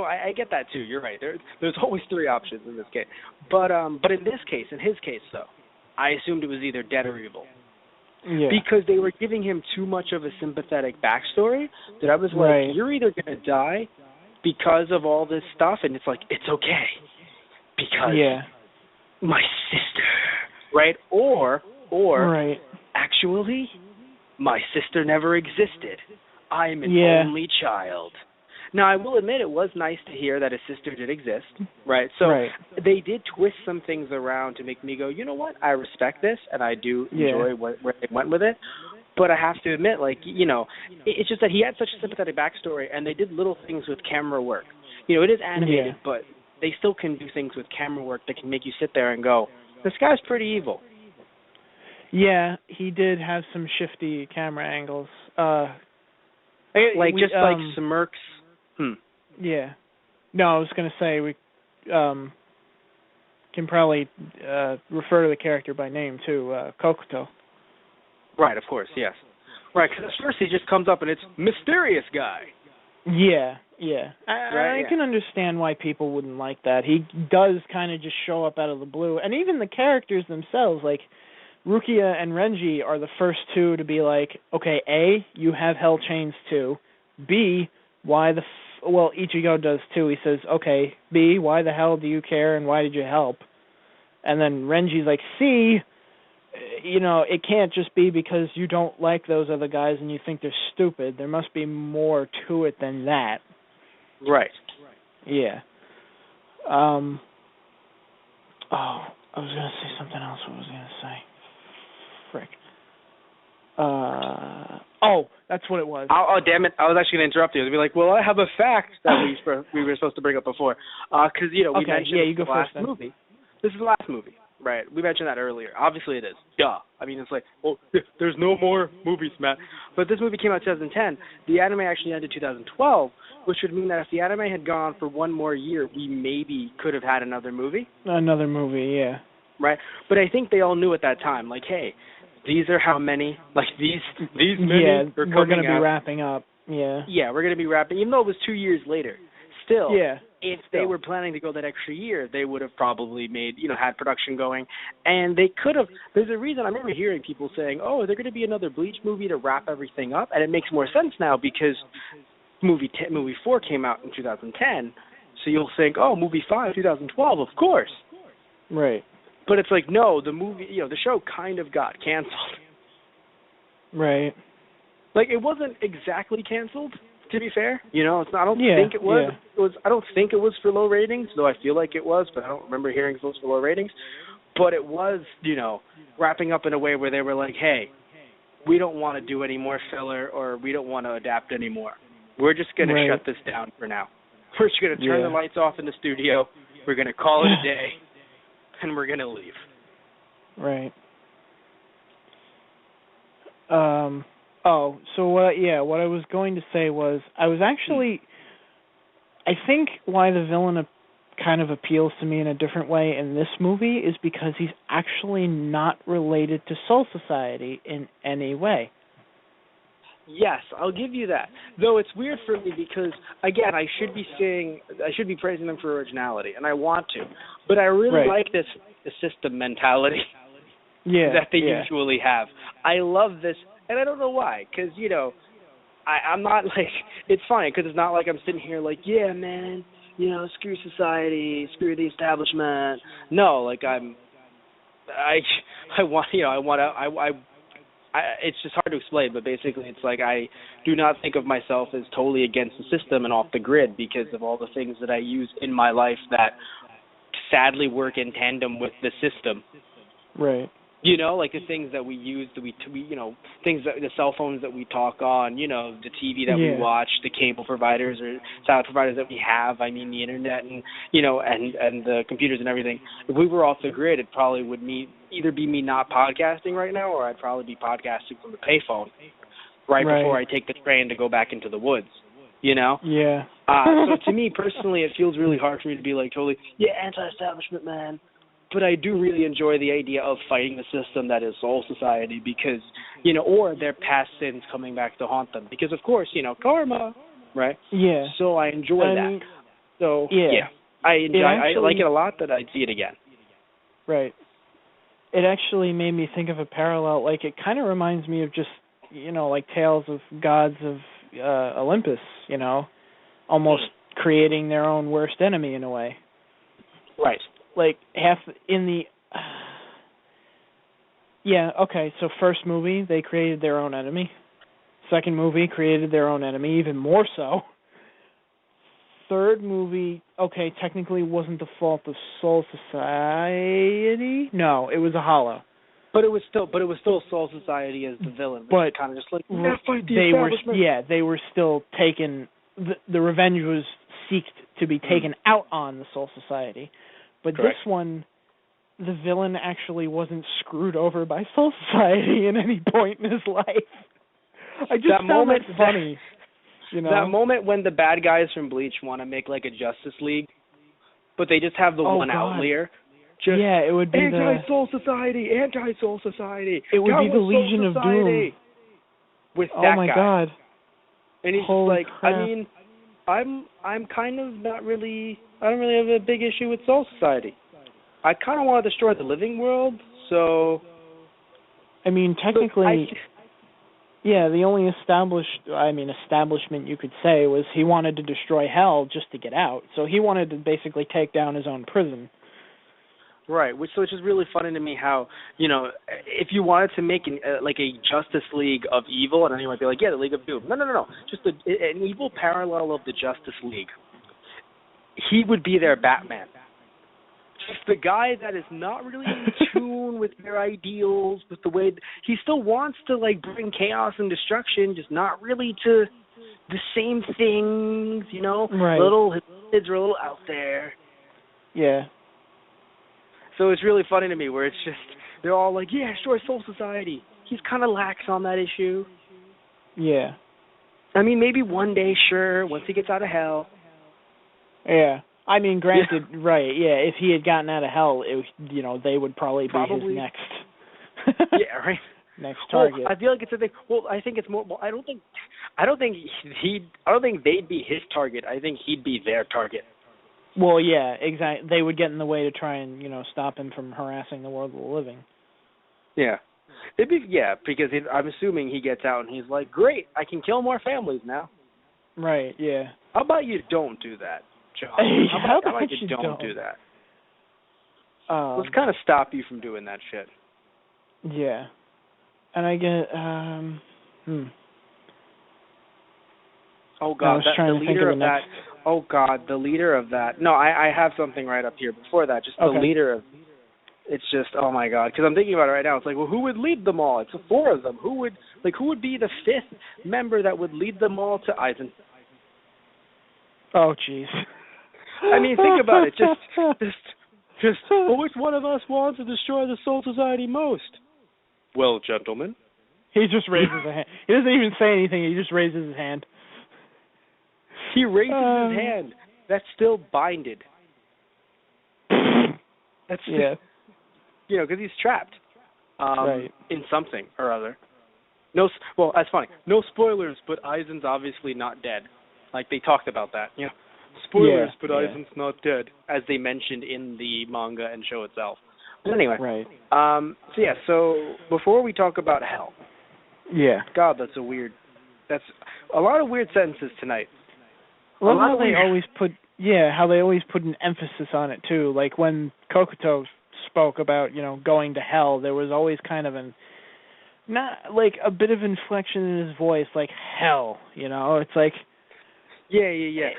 I get that too. You're right. There's always 3 options in this case. But in his case, though, I assumed it was either dead or evil. Yeah. Because they were giving him too much of a sympathetic backstory that I was like, you're either going to die because of all this stuff, and it's like, it's okay, because my sister, right? Or actually, my sister never existed. I'm an only child. Now, I will admit it was nice to hear that his sister did exist, right? So they did twist some things around to make me go, you know what? I respect this, and I do enjoy where they went with it. But I have to admit, it's just that he had such a sympathetic backstory, and they did little things with camera work. It is animated, but they still can do things with camera work that can make you sit there and go, this guy's pretty evil. Yeah, he did have some shifty camera angles. Like smirks. Yeah. No, I was going to say we can probably refer to the character by name, too, Kokuto. Right, of course, yes. Right, because at first he just comes up and it's mysterious guy. Yeah. I can understand why people wouldn't like that. He does kind of just show up out of the blue. And even the characters themselves, like Rukia and Renji are the first 2 to be like, okay, A, you have hell chains too. B, why the Ichigo does too. He says, okay, B, why the hell do you care and why did you help? And then Renji's like, C, it can't just be because you don't like those other guys and you think they're stupid. There must be more to it than that. Right. Yeah. I was going to say something else. What was I going to say? Frick. That's what it was. Oh, damn it. I was actually going to interrupt you. I'd be like, well, I have a fact that we were supposed to bring up before. Because, we mentioned you go the last first, movie. This is the last movie, right? We mentioned that earlier. Obviously it is. Duh. It's like, well, there's no more movies, Matt. But this movie came out in 2010. The anime actually ended in 2012, which would mean that if the anime had gone for one more year, we maybe could have had another movie. Another movie, yeah. Right? But I think they all knew at that time, like, hey, these are how many, like, these many yeah, are we're going to be out. wrapping up, yeah. Yeah, we're going to be wrapping, even though it was 2 years later. Still, yeah. if they were planning to go that extra year, they would have probably made, had production going. And they could have, there's a reason, I remember hearing people saying, oh, is there going to be another Bleach movie to wrap everything up? And it makes more sense now because movie 4 came out in 2010. So you'll think, oh, movie 5, 2012, of course. Right. But it's like, no, the movie, the show kind of got canceled. Right. Like, it wasn't exactly canceled, to be fair. It's not, I don't think it was. Yeah. It was. I don't think it was for low ratings, though I feel like it was, but I don't remember hearing it was for low ratings. But it was, wrapping up in a way where they were like, hey, we don't want to do any more filler or we don't want to adapt anymore. We're just going to shut this down for now. We're just going to turn the lights off in the studio. We're going to call it a day, and we're going to leave. Right. So what I was going to say was I think why the villain kind of appeals to me in a different way in this movie is because he's actually not related to Soul Society in any way. Yes, I'll give you that. Though it's weird for me because, again, I should be praising them for originality, and I want to, but I really like this system mentality that they usually have. I love this, and I don't know why, because, I'm not like, it's funny, because it's not like I'm sitting here like, yeah, man, screw society, screw the establishment. No, like it's just hard to explain, but basically it's like I do not think of myself as totally against the system and off the grid because of all the things that I use in my life that sadly work in tandem with the system. Right. Like the things that we use, things that the cell phones that we talk on, the TV that we watch, the cable providers or satellite providers that we have. I mean, the internet and and the computers and everything. If we were off the grid, it probably would either be me not podcasting right now, or I'd probably be podcasting from the payphone right before I take the train to go back into the woods. Yeah. So to me personally, it feels really hard for me to be like totally anti-establishment, man. But I do really enjoy the idea of fighting the system that is Soul Society because, or their past sins coming back to haunt them. Because, of course, karma, right? Yeah. So I enjoy that. So, I like it a lot that I'd see it again. Right. It actually made me think of a parallel. Like, it kind of reminds me of just, like Tales of Gods of Olympus, almost creating their own worst enemy in a way. Right. Like so first movie, they created their own enemy. Second movie, created their own enemy, even more so. Third movie, technically wasn't the fault of Soul Society. No, it was a hollow. But it was still Soul Society as the villain. But kind of just like, fight the establishment. They were still taken, the revenge was seeked to be taken out on the Soul Society. But Correct. This one, the villain actually wasn't screwed over by Soul Society in any point in his life. I just found that funny. That moment when the bad guys from Bleach want to make like a Justice League, but they just have the one outlier. It would be anti-Soul Society. It would be the Legion of Doom. With that guy. Oh my God. And he's Holy just like, crap. I mean, I'm kind of not really, I don't really have a big issue with Soul Society. I kind of want to destroy the living world, so... I mean, technically, the only establishment you could say was he wanted to destroy hell just to get out. So he wanted to basically take down his own prison. Right, which is really funny to me how, if you wanted to make a Justice League of evil, and then you might be like, the League of Doom. No. Just an evil parallel of the Justice League. He would be their Batman. Just the guy that is not really in tune with their ideals, with the way... He still wants to, bring chaos and destruction, just not really to the same things, Right. His kids are a little out there. Yeah. So it's really funny to me where it's just, they're all like, destroy Soul Society. He's kind of lax on that issue. Yeah. I mean, maybe one day, sure, once he gets out of hell. Yeah. I mean, granted, right, yeah, if he had gotten out of hell, they would probably be his next. Yeah, right. Next target. Well, I feel like it's a thing. Well, I think it's more. Well, I don't think they'd be his target. I think he'd be their target. Well, yeah, exactly. They would get in the way to try and stop him from harassing the world of the living. Yeah, because I'm assuming he gets out and he's like, great, I can kill more families now. Right. Yeah. How about you don't do that, John? How about you don't do that? Let's kind of stop you from doing that shit. Yeah. And I get, Oh God, the leader of that. Oh God, the leader of that. No, I have something right up here. Before that, just the leader of. It's just, oh my God, because I'm thinking about it right now. It's like, well, who would lead them all? It's the four of them. Who would be the fifth member that would lead them all to Eisen? Oh jeez. I mean, think about it. Just. Which one of us wants to destroy the Soul Society most? Well, gentlemen. He just raises a hand. He doesn't even say anything. He just raises his hand. He raises his hand. That's still binded. That's yeah. Because he's trapped. Right. In something or other. Well, that's funny. No spoilers, but Aizen's obviously not dead. Like they talked about that. Spoilers, but Aizen's not dead, as they mentioned in the manga and show itself. But anyway. Right. So before we talk about hell. Yeah. God, that's a lot of weird sentences tonight. Well, how they always put an emphasis on it too. Like when Kokuto spoke about, going to hell, there was always kind of a bit of inflection in his voice, like hell, It's like Yeah.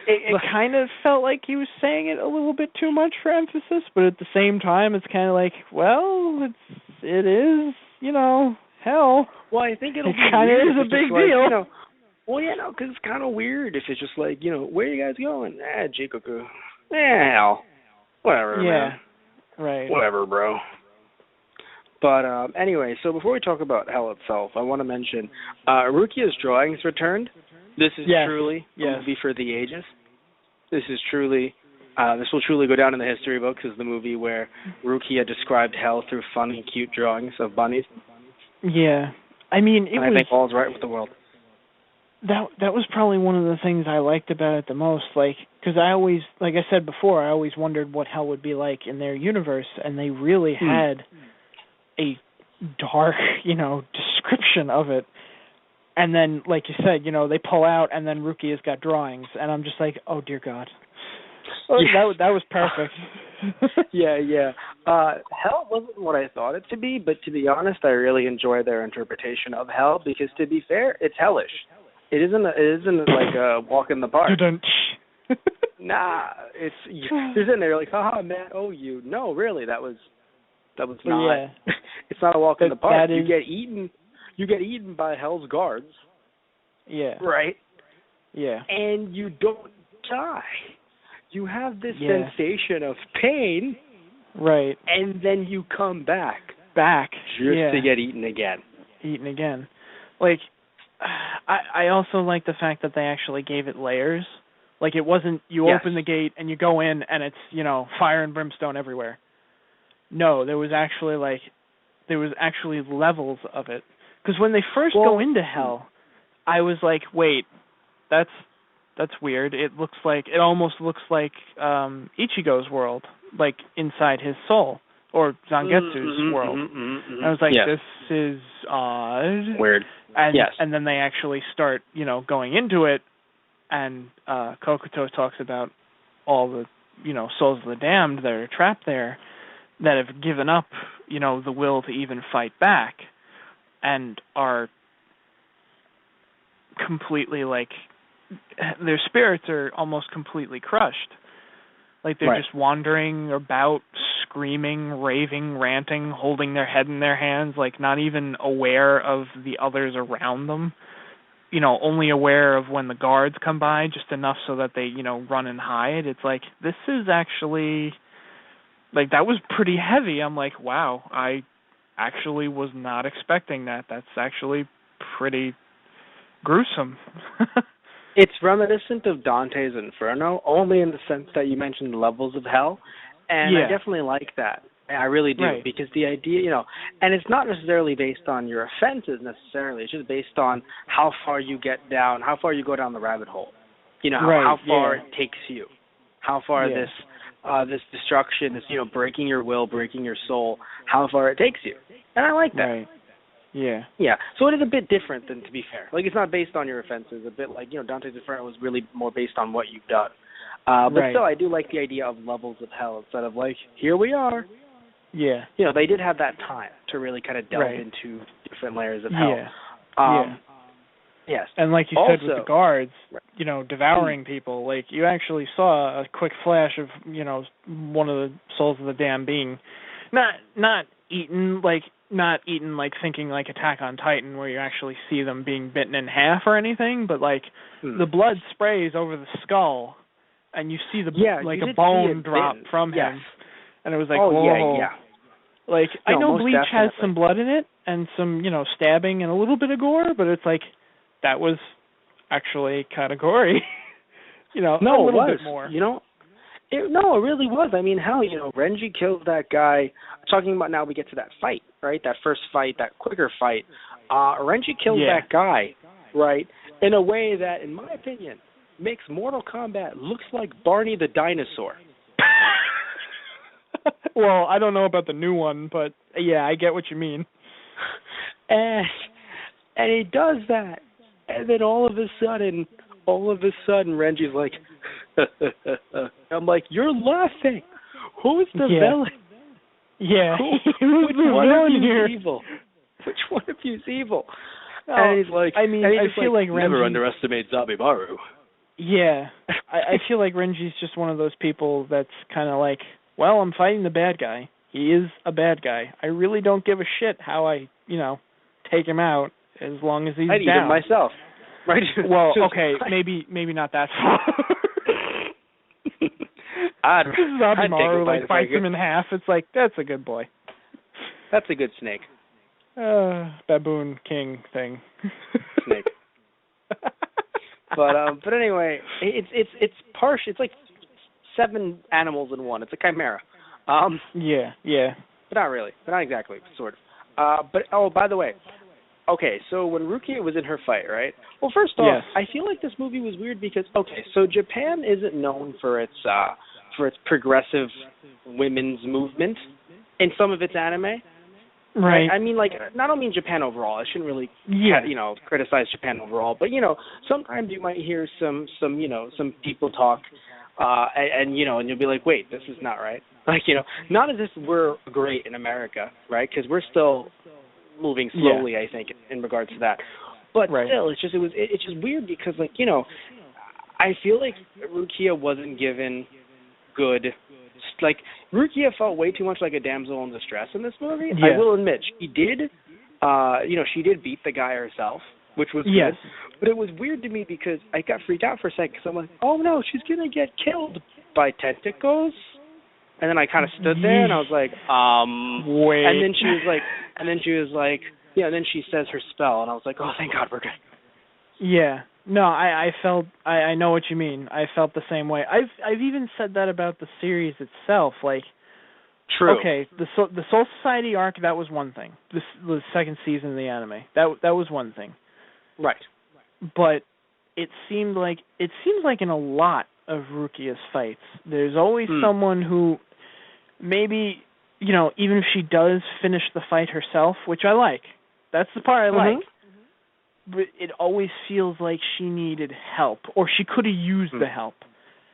It kind of felt like he was saying it a little bit too much for emphasis, but at the same time, it's kind of like, well, it is, hell. Well, I think it kind of is a big deal. Well, because it's kind of weird if it's just like, where are you guys going? Jikoku. Hell. Whatever, man. Right. Whatever, bro. But anyway, so before we talk about hell itself, I want to mention Rukia's drawings returned. This is truly a movie for the ages. This will truly go down in the history books as the movie where Rukia described hell through funny, cute drawings of bunnies. Yeah. I mean, I think all's right with the world. That was probably one of the things I liked about it the most, because I always, like I said before, I always wondered what hell would be like in their universe, and they really had a dark, description of it. And then, like you said, they pull out, and then Rukia's got drawings, and I'm just like, oh dear God. That was perfect. Yeah. Hell wasn't what I thought it to be, but to be honest, I really enjoy their interpretation of hell because, to be fair, it's hellish. It isn't like a walk in the park. Nah, you're sitting there like, haha, man, oh you. No, really, that was not. Yeah. It's not a walk in the park. You get eaten by hell's guards. Yeah. Right. Yeah. And you don't die. You have this sensation of pain. Right. And then you come back. Just to get eaten again. Like, I also like the fact that they actually gave it layers. Like, it wasn't you open the gate and you go in and it's, fire and brimstone everywhere. No, there was actually levels of it. Because when they first go into hell, I was like, wait, that's weird. It almost looks like Ichigo's world, like inside his soul, or Zangetsu's world. I was like, this is odd. Weird. And then they actually start, going into it, and Kokuto talks about all the, souls of the damned that are trapped there, that have given up, the will to even fight back, and are completely, their spirits are almost completely crushed. Like, they're just wandering about, screaming, raving, ranting, holding their head in their hands, not even aware of the others around them. Only aware of when the guards come by, just enough so that they, run and hide. It's like, this is actually, that was pretty heavy. I'm like, wow, I actually was not expecting that. That's actually pretty gruesome. It's reminiscent of Dante's Inferno, only in the sense that you mentioned levels of hell, and I definitely like that. I really do, because the idea, and it's not necessarily based on your offenses necessarily. It's just based on how far you get down, how far you go down the rabbit hole. How far it takes you, how far this destruction, this breaking your will, breaking your soul, how far it takes you, and I like that. Right. Yeah. Yeah. So it is a bit different than, to be fair. Like, it's not based on your offenses. A bit like, Dante's Inferno was really more based on what you've done. But still, I do like the idea of levels of hell instead of like, here we are. Yeah. They did have that time to really kind of delve into different layers of hell. Yes. And like you said with the guards, devouring people, like you actually saw a quick flash of, one of the souls of the damned being not eaten like thinking like Attack on Titan where you actually see them being bitten in half or anything, but like the blood sprays over the skull and you see a bone drop from him. And it was like, whoa. Like, I know Bleach has some blood in it and some, stabbing and a little bit of gore, but it's like, that was actually kind of gory. A little bit more. It really was. I mean, hell, Renji kills that guy. Talking about now we get to that fight, right? That first fight, that quicker fight. Renji kills that guy, right, in a way that, in my opinion, makes Mortal Kombat looks like Barney the dinosaur. Well, I don't know about the new one, but yeah, I get what you mean. And he does that, and then all of a sudden, Renji's like, I'm like, you're laughing. Who's the villain? Yeah. Which one of you is evil? Which one of you is evil? And he's like, I feel like Renji... Never underestimate Zabimaru. Yeah. I feel like Renji's just one of those people that's kind of like, well, I'm fighting the bad guy. He is a bad guy. I really don't give a shit how I, take him out as long as he's I'd down. eat him myself. Right? Well, okay, maybe not that far. Zabimaru bites him in half. It's like, that's a good boy. That's a good snake. Baboon king thing. Snake. But anyway, it's partial. It's like 7 animals in one. It's a chimera. Yeah. But not really. But not exactly, sort of. But by the way, okay, so when Rukia was in her fight, right? Well, first off, I feel like this movie was weird because, okay, so Japan isn't known for its progressive women's movement in some of its anime. Right. I mean, like, I don't mean Japan overall. I shouldn't really, criticize Japan overall. But, sometimes you might hear some people talk, and you'll be like, wait, this is not right. Like, not as if we're great in America, right? Because we're still moving slowly, I think, in regards to that. But still, it's just weird because, like, I feel like Rukia wasn't given good. Like, Rukia felt way too much like a damsel in distress in this movie. Yeah. I will admit, she did beat the guy herself, which was good. But it was weird to me because I got freaked out for a second because I'm like, oh no, she's going to get killed by tentacles. And then I kind of stood there and I was like, wait. And then she says her spell and I was like, oh, thank God we're good. Yeah. No, I felt I know what you mean. I felt the same way. I've even said that about the series itself. Like, true. Okay, the Soul Society arc, that was one thing. The second season of the anime, that was one thing. Right. But it seems like in a lot of Rukia's fights, there's always someone who maybe, even if she does finish the fight herself, which I like. That's the part I like. But it always feels like she needed help, or she could have used the help.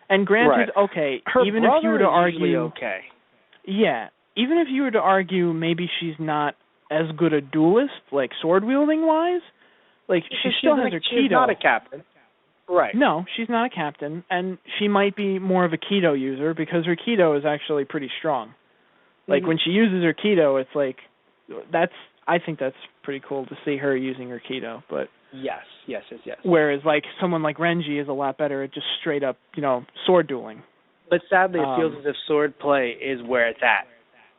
And granted, okay, her even if you were to argue, okay. Yeah, even if you were to argue maybe she's not as good a duelist, like sword wielding wise, like she still has her Kido. She's not a captain. Right. No, she's not a captain, and she might be more of a Kido user because her Kido is actually pretty strong. Like when she uses her Kido, it's like I think that's pretty cool to see her using her Kido. But yes. Whereas like someone like Renji is a lot better at just straight up, sword dueling. But sadly, it feels as if sword play is where it's at.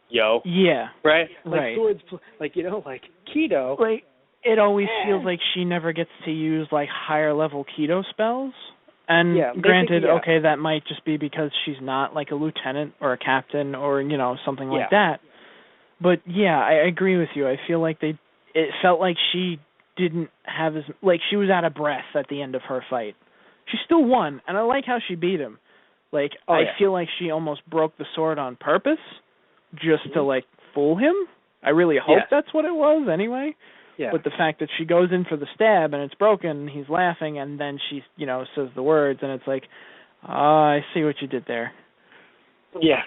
Yo. Yeah. Right. Like right. swords, like like Kido. Like it always feels like she never gets to use like higher level keto spells. And granted, okay, that might just be because she's not like a lieutenant or a captain or, you know, something like that. But yeah, I agree with you. I feel like it felt like she didn't have like she was out of breath at the end of her fight. She still won, and I like how she beat him. Like, I feel like she almost broke the sword on purpose just to, like, fool him. I really hope that's what it was anyway. Yeah. But the fact that she goes in for the stab and it's broken, and he's laughing, and then she, you know, says the words, and it's like, I see what you did there. Yeah.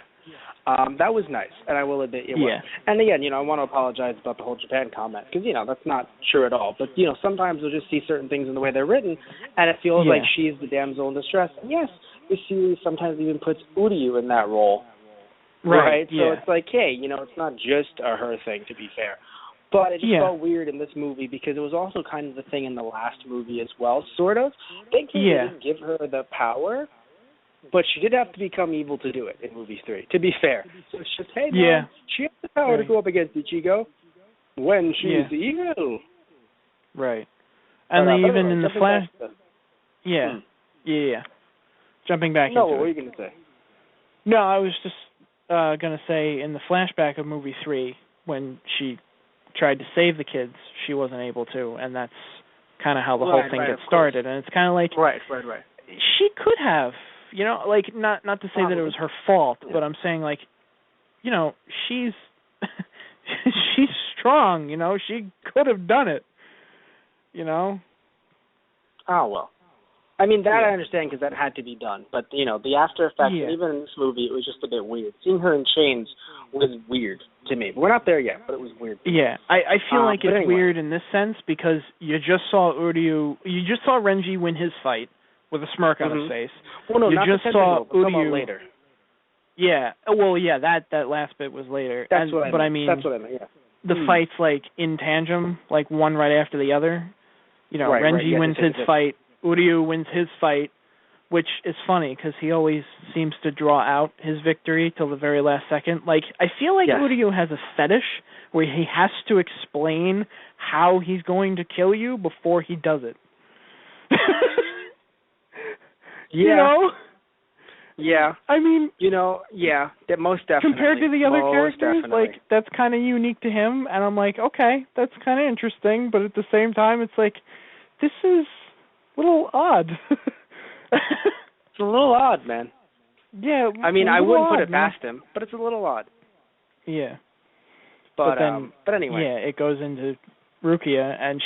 That was nice, and I will admit it was. And again, you know, I want to apologize about the whole Japan comment, because, you know, that's not true at all. But, you know, sometimes you'll just see certain things in the way they're written, and it feels like she's the damsel in distress. And yes, the series sometimes even puts Uryu in that role. Right? So it's like, hey, you know, it's not just a her thing, to be fair. But it just felt weird in this movie because it was also kind of the thing in the last movie as well, sort of. Thankfully, they didn't give her the power, but she did have to become evil to do it in movie 3, to be fair. So it's just, hey, man, she has the power to go up against Ichigo when she's evil. Right. And they even in the flash... Jumping back into it. No, what were you going to say? No, I was just going to say in the flashback of movie 3, when she tried to save the kids, she wasn't able to, and that's kind of how the whole thing gets started. And it's kind of like... Right. She could have... You know, like, not to say that it was her fault, but I'm saying, like, you know, she's she's strong, you know. She could have done it, you know. Oh, well. I mean, that I understand because that had to be done. But, you know, the after effects, even in this movie, it was just a bit weird. Seeing her in chains was weird to me. But we're not there yet, but it was weird. Yeah, I feel like it's weird in this sense because you just saw Renji win his fight with a smirk on his face. Well, no, you not just the saw Uryu later. Yeah. Well, yeah, that last bit was later. That's what I meant. But I mean, that's what I meant, the fights, like, in tandem, like, one right after the other. You know, Renji wins his fight, Uryu wins his fight, which is funny because he always seems to draw out his victory till the very last second. Like, I feel like Uryu has a fetish where he has to explain how he's going to kill you before he does it. You know? Yeah. I mean... You know, that most definitely. Compared to the other characters, definitely. like, that's kind of unique to him, and I'm like, okay, that's kind of interesting, but at the same time, it's like, this is a little odd. It's a little odd, man. Yeah. I mean, I wouldn't put it past him, but it's a little odd. Yeah. But anyway. Yeah, it goes into Rukia, and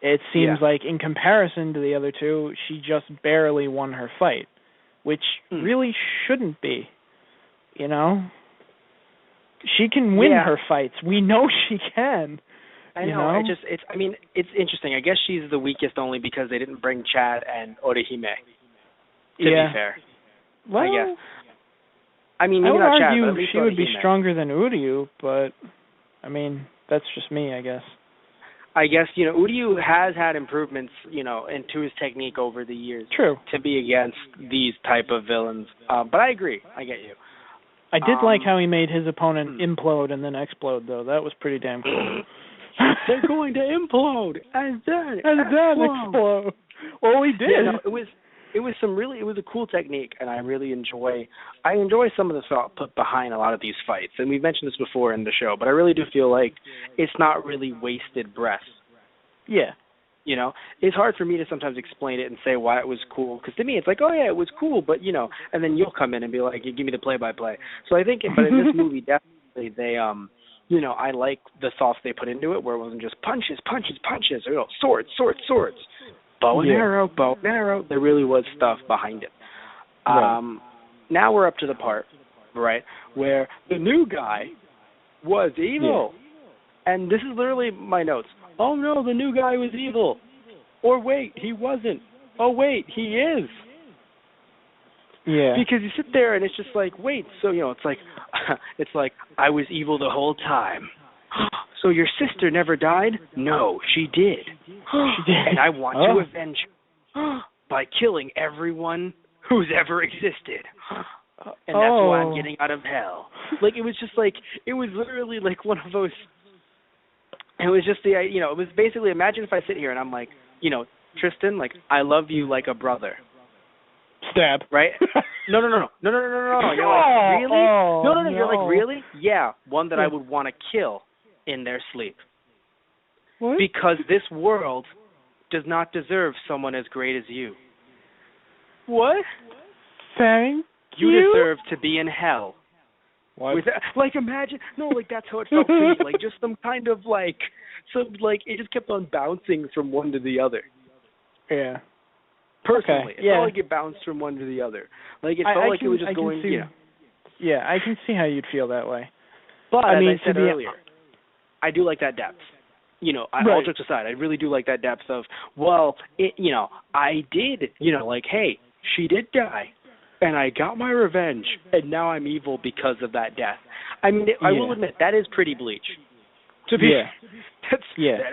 it seems like in comparison to the other two, she just barely won her fight, which really shouldn't be, you know? She can win her fights. We know she can. I know. It's interesting. I guess she's the weakest only because they didn't bring Chad and Orihime, to be fair. Well, I guess. I mean, I would not Chad, argue but at least she would be Orihime. stronger than Uryu, but, I mean, that's just me, I guess. I guess, you know, Uryu has had improvements, you know, into his technique over the years. True. To be against these type of villains. But I agree. I get you. I did like how he made his opponent implode and then explode, though. That was pretty damn cool. They're going to implode and then explode. Well, we did. Yeah, no, it was a cool technique, and I really enjoy some of the thought put behind a lot of these fights. And we've mentioned this before in the show, but I really do feel like it's not really wasted breath. Yeah. You know, it's hard for me to sometimes explain it and say why it was cool, because to me it's like, oh yeah, it was cool, but you know, and then you'll come in and be like, give me the play-by-play. So I think, but in this movie, definitely they, you know, I like the thoughts they put into it, where it wasn't just punches, or, you know, swords, bow and arrow. There really was stuff behind it. Right. Now we're up to the part, right, where the new guy was evil. Yeah. And this is literally my notes. Oh no, the new guy was evil. Or wait, he wasn't. Oh wait, he is. Yeah. Because you sit there and it's just like, wait, so, you know, it's like I was evil the whole time. So your sister never died? No, she did. She did. And I want to avenge her by killing everyone who's ever existed. And that's why I'm getting out of hell. Like, it was just like, it was literally like one of those, It was just it was basically, imagine if I sit here and I'm like, Tristan, like, I love you like a brother. Stab. Right? No. You're like, really? No. You're like, really? Yeah, one that I would want to kill in their sleep. What? Because this world does not deserve someone as great as you. What? Thank you? You deserve to be in hell. What? Imagine, that's how it felt to me. Like, just some kind of, it just kept on bouncing from one to the other. Yeah. Personally, okay. It felt like it bounced from one to the other. Like, it felt like it was just going, Yeah, I can see how you'd feel that way. But, as I said earlier, I do like that depth. All jokes aside, I really do like that depth of, I did, hey, she did die, and I got my revenge, and now I'm evil because of that death. I mean, I will admit, that is pretty Bleach. That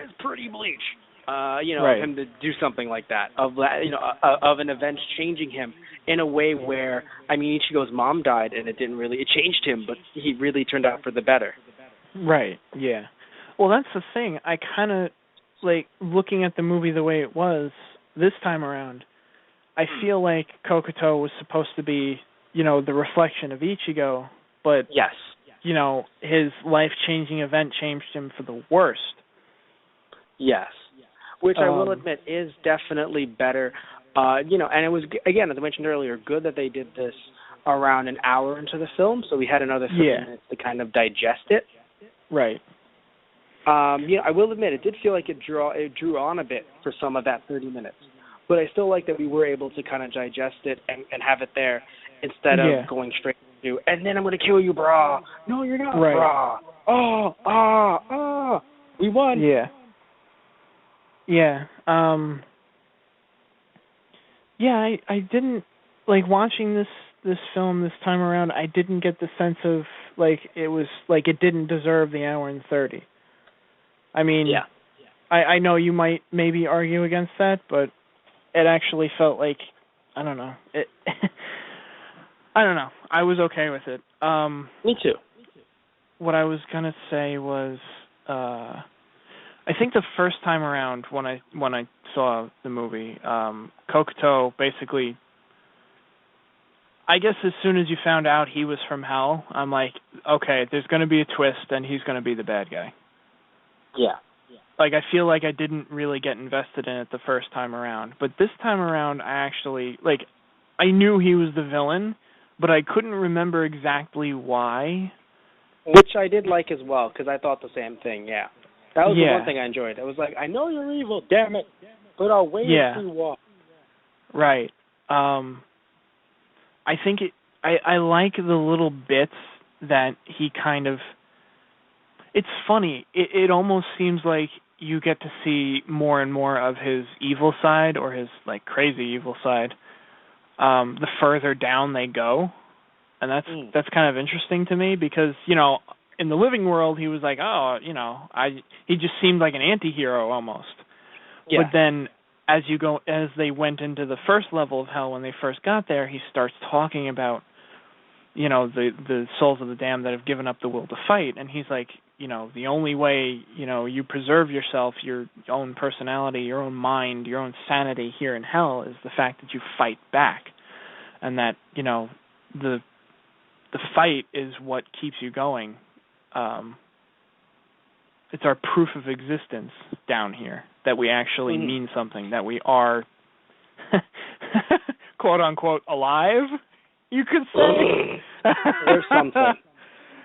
is pretty Bleach. Of him to do something like that, of an event changing him in a way where, Ichigo's mom died, and it changed him, but he really turned out for the better. Right, yeah. Well, that's the thing. I kind of, looking at the movie the way it was this time around, I feel like Kokuto was supposed to be, the reflection of Ichigo, but, yes, his life-changing event changed him for the worst. Yes. Which I will admit is definitely better, and it was, again, as I mentioned earlier, good that they did this around an hour into the film, so we had another 30 minutes to kind of digest it. Right. I will admit, it did feel like it drew on a bit for some of that 30 minutes, but I still like that we were able to kind of digest it and have it there instead of going straight to, and then I'm going to kill you, brah. No, you're not, brah. Oh, we won. Yeah. Yeah. I didn't watching this film this time around. I didn't get the sense of it was it didn't deserve the hour and 30. I mean, I know you might maybe argue against that, but it actually felt like, I don't know. I don't know. I was okay with it. Me too. What I was gonna say was, I think the first time around when I saw the movie, Kokuto basically, I guess as soon as you found out he was from hell, I'm like, okay, there's going to be a twist and he's going to be the bad guy. Yeah. I feel like I didn't really get invested in it the first time around. But this time around, I actually, I knew he was the villain, but I couldn't remember exactly why. Which I did like as well, because I thought the same thing, yeah. That was the one thing I enjoyed. It was like, I know you're evil, damn it, but I'll wait and see why. Right. I think I like the little bits that he kind of, it's funny, it almost seems like you get to see more and more of his evil side, or his crazy evil side, the further down they go. And that's kind of interesting to me, because, in the living world he was like, he just seemed like an anti-hero almost. Yeah. But then as they went into the first level of hell when they first got there, he starts talking about, the souls of the damned that have given up the will to fight, and he's like, the only way, you preserve yourself, your own personality, your own mind, your own sanity here in hell is the fact that you fight back. And that, the fight is what keeps you going. It's our proof of existence down here, that we actually mean something, that we are, quote unquote, alive, you could say. Or something.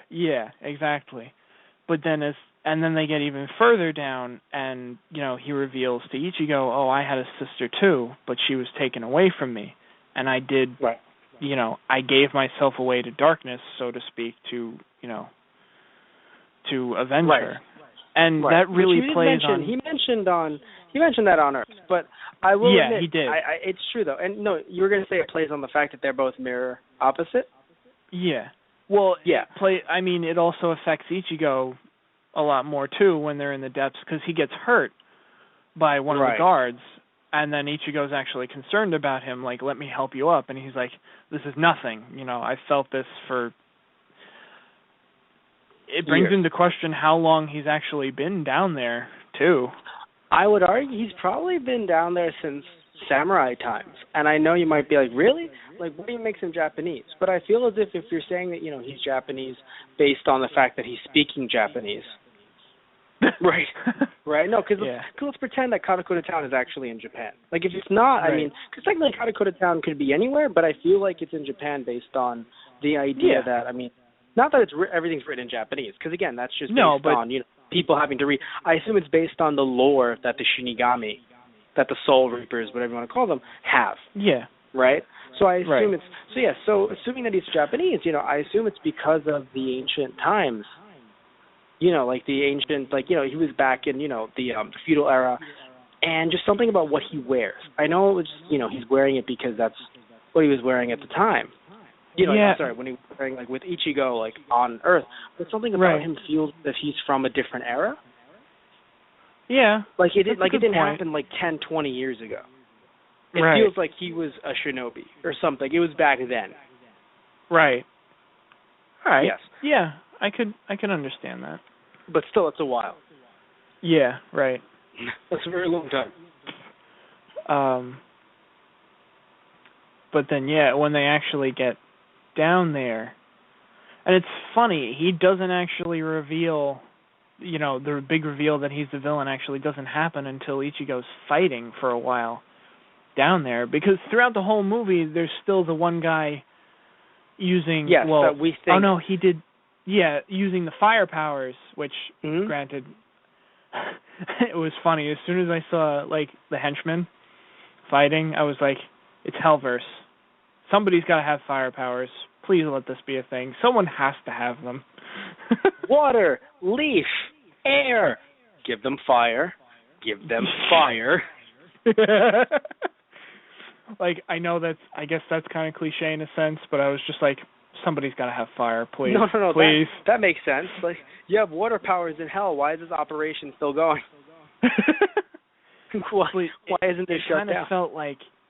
Yeah, exactly. But then then they get even further down, and he reveals to Ichigo, oh, I had a sister too, but she was taken away from me, and I did, I gave myself away to darkness, so to speak, to avenge her. And that really plays on. He mentioned that on Earth, but I will admit, he did. It's true though. And no, you were going to say it plays on the fact that they're both mirror opposite. Yeah. Well, it also affects Ichigo a lot more too when they're in the depths, because he gets hurt by one of the guards, and then Ichigo's actually concerned about him, like, let me help you up, and he's like, this is nothing. I felt this for. it brings into question how long he's actually been down there, too. I would argue he's probably been down there since samurai times. And I know you might be like, really? Like, what do you make him Japanese? But I feel as if you're saying that, he's Japanese based on the fact that he's speaking Japanese. Right. Right? No, because let's pretend that Katakota Town is actually in Japan. Like, if it's not, I mean, because technically Katakota Town could be anywhere, but I feel like it's in Japan based on the idea that, I mean, not that everything's written in Japanese, because, again, that's just based on, people having to read. I assume it's based on the lore that the Shinigami, that the Soul Reapers, whatever you want to call them, have. Yeah. Right? So I assume so assuming that he's Japanese, I assume it's because of the ancient times. Like the ancient, he was back in, the feudal era, and just something about what he wears. I know it's, he's wearing it because that's what he was wearing at the time. When he was wearing, with Ichigo, on Earth. But something about him feels that he's from a different era. Yeah. It didn't happen 10, 20 years ago. It feels like he was a shinobi or something. It was back then. Right. All right. Yes. Yeah, I can understand that. But still, it's a while. Yeah, right. That's a very long time. But then, when they actually get down there, and it's funny, he doesn't actually reveal, the big reveal that he's the villain actually doesn't happen until Ichigo's fighting for a while down there, because throughout the whole movie, there's still the one guy using, that we think... Oh, no, he did... Yeah, using the fire powers, which, granted, it was funny. As soon as I saw, the henchmen fighting, I was like, it's Hellverse. Somebody's got to have fire powers. Please let this be a thing. Someone has to have them. Water, leaf, air. Give them fire. Give them fire. I know I guess that's kind of cliche in a sense, but I was just like, somebody's got to have fire, please. No, please. That makes sense. You have water powers in hell. Why is this operation still going? Why isn't it shut down?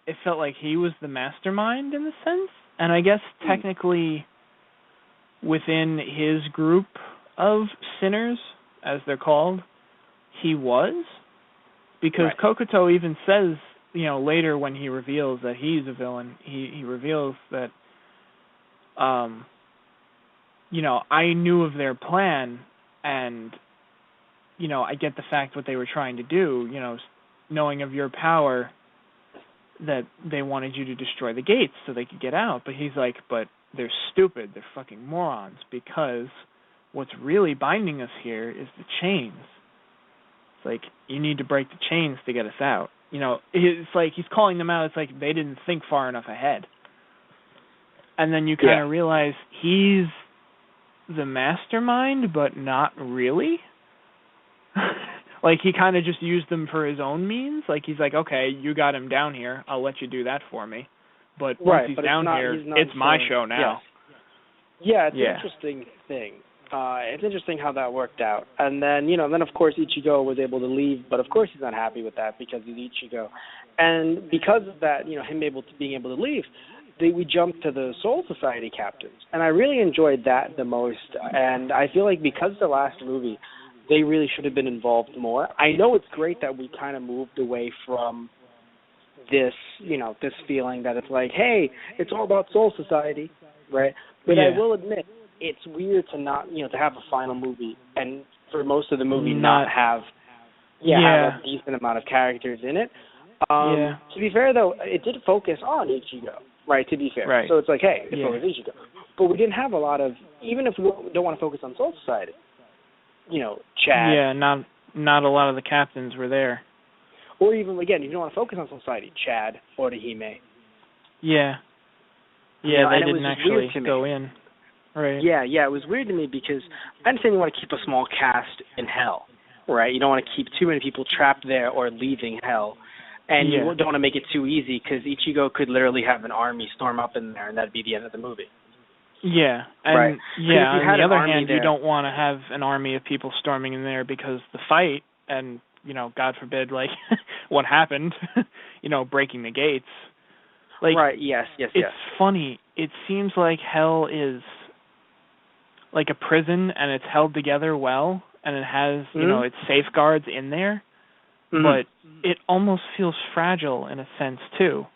It felt like he was the mastermind in the sense, and I guess technically within his group of sinners, as they're called, he was, because Kokuto even says, later when he reveals that he's a villain, he reveals that I knew of their plan, and, I get the fact what they were trying to do, knowing of your power, that they wanted you to destroy the gates so they could get out. But he's like, but they're stupid, they're fucking morons, because what's really binding us here is the chains. It's like, you need to break the chains to get us out. It's like he's calling them out. It's like they didn't think far enough ahead. And then you kind of realize he's the mastermind, but not really. He kind of just used them for his own means. He's like, okay, you got him down here. I'll let you do that for me. But once he's down here, it's my show now. Yeah, it's an interesting thing. It's interesting how that worked out. And then, then of course Ichigo was able to leave, but of course he's not happy with that because he's Ichigo. And because of that, him being able to leave, we jumped to the Soul Society captains, and I really enjoyed that the most. And I feel like because of the last movie, they really should have been involved more. I know it's great that we kind of moved away from this, this feeling that it's like, hey, it's all about Soul Society, right? But I will admit, it's weird to not, to have a final movie, and for most of the movie not have a decent amount of characters in it. To be fair, though, it did focus on Ichigo. Right, to be fair. Right. So it's like, hey, it's always Ichigo. But we didn't have a lot of, even if we don't want to focus on Soul Society, Chad. Yeah, not a lot of the captains were there. Or even, again, if you don't want to focus on Society, Chad or Hime. Yeah. Yeah, they didn't actually go in. Right. Yeah, it was weird to me because I understand you want to keep a small cast in hell, right? You don't want to keep too many people trapped there or leaving hell. And you don't want to make it too easy because Ichigo could literally have an army storm up in there, and that'd be the end of the movie. Yeah, and on the other hand, you don't want to have an army of people storming in there because the fight, and, God forbid, what happened, breaking the gates. Right, yes. It's funny. It seems like hell is like a prison and it's held together well and it has, its safeguards in there, but it almost feels fragile in a sense too.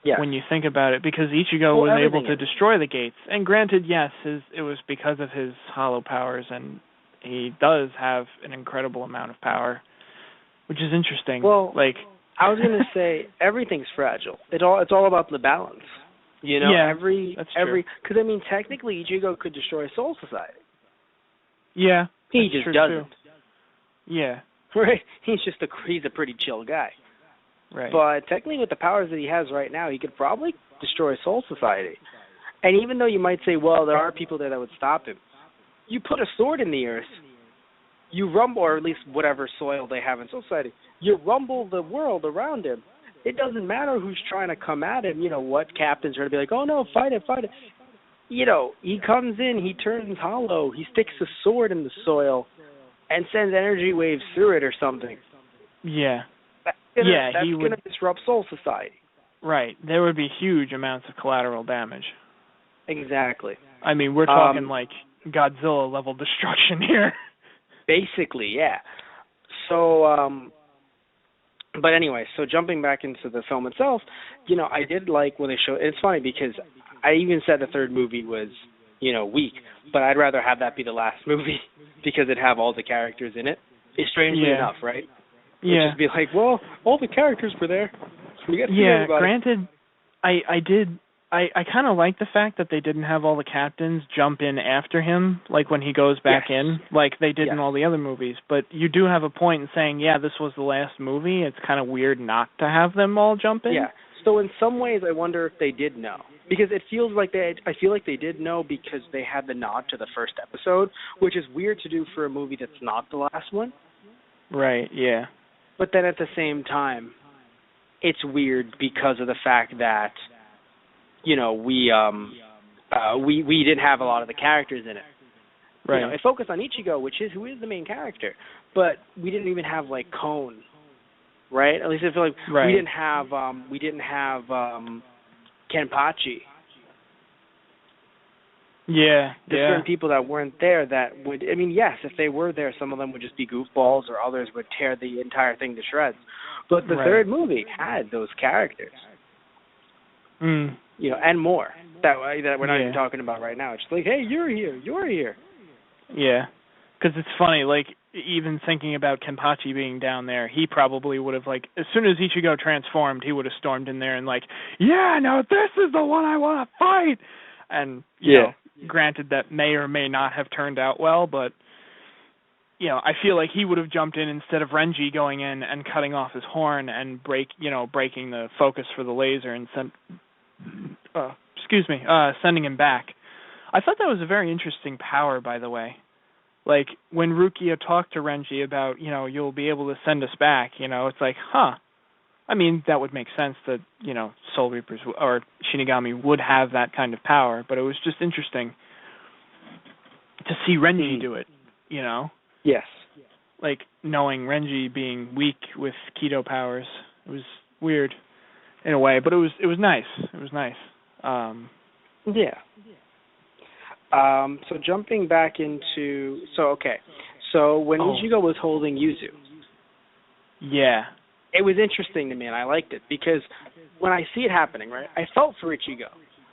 Yes. When you think about it, because Ichigo was able to destroy the gates. And granted, yes, it was because of his hollow powers, and he does have an incredible amount of power, which is interesting. Well, I was going to say everything's fragile. It's all about the balance. Yeah, that's true. Because I mean, technically, Ichigo could destroy Soul Society. Yeah, he just doesn't. Too. Yeah, right. He's a pretty chill guy. Right. But technically, with the powers that he has right now, he could probably destroy Soul Society. And even though you might say, well, there are people there that would stop him, you put a sword in the earth, you rumble, or at least whatever soil they have in Society, you rumble the world around him. It doesn't matter who's trying to come at him, what captains are going to be like, oh no, fight it. He comes in, he turns hollow, he sticks a sword in the soil and sends energy waves through it or something. Yeah. That's going to disrupt Soul Society. Right. There would be huge amounts of collateral damage. Exactly. I mean, we're talking like Godzilla-level destruction here. Basically, yeah. So, but anyway, so jumping back into the film itself, I did like when they showed. It's funny because I even said the third movie was, weak, but I'd rather have that be the last movie because it'd have all the characters in it. It's strangely enough, right? Yeah. Just be like, well, all the characters were there. You get to see everybody. Granted, I kind of like the fact that they didn't have all the captains jump in after him, like when he goes back in, like they did in all the other movies. But you do have a point in saying, this was the last movie. It's kind of weird not to have them all jump in. Yeah. So in some ways, I wonder if they did know. Because I feel like they did know because they had the nod to the first episode, which is weird to do for a movie that's not the last one. Right, yeah. But then at the same time, it's weird because of the fact that, we didn't have a lot of the characters in it. Right. It focused on Ichigo, who is the main character, but we didn't even have like Kon, right? At least I feel like we didn't have Kenpachi. Yeah. There's certain people that weren't there that would. I mean, yes, if they were there, some of them would just be goofballs, or others would tear the entire thing to shreds. But the third movie had those characters. And more that we're not even talking about right now. It's just like, hey, you're here. Yeah, because it's funny, like, even thinking about Kenpachi being down there, he probably would have, like, as soon as Ichigo transformed, he would have stormed in there and, like, no, this is the one I want to fight! And, you know, granted that may or may not have turned out well, but, I feel like he would have jumped in instead of Renji going in and cutting off his horn and breaking the focus for the laser and sending him back. I thought that was a very interesting power, by the way. Like, when Rukia talked to Renji about, you'll be able to send us back, it's like, I mean, that would make sense that, Soul Reapers or Shinigami would have that kind of power, but it was just interesting to see Renji do it, Yes. Like, knowing Renji being weak with Kido powers. It was weird in a way, but it was nice. It was nice. So jumping back into... So when Ichigo was holding Yuzu... Yeah. It was interesting to me, and I liked it, because when I see it happening, right, I felt for Ichigo,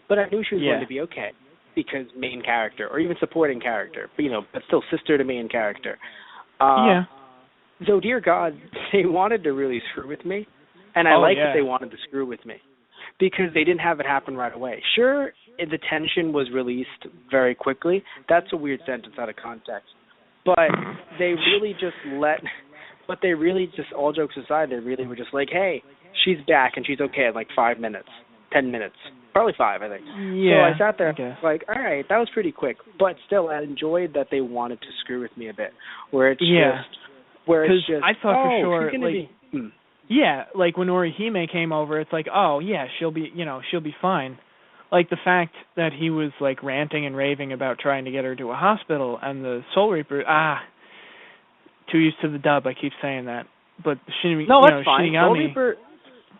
but I knew she was going to be okay, because main character, or even supporting character, but still sister to main character. So, dear God, they wanted to really screw with me, and I like that they wanted to screw with me, because they didn't have it happen right away. Sure, the tension was released very quickly. That's a weird sentence out of context. But they really just all jokes aside, they really were just like, hey, she's back and she's okay in like 5 minutes, 10 minutes. Probably 5, I think. Yeah. So I sat there like, all right, that was pretty quick. But still, I enjoyed that they wanted to screw with me a bit. I thought for sure, like, like when Orihime came over, it's like, she'll be fine. Like the fact that he was like ranting and raving about trying to get her to a hospital, and the Soul Reaper, too used to the dub, I keep saying that. But that's fine. Shinigami,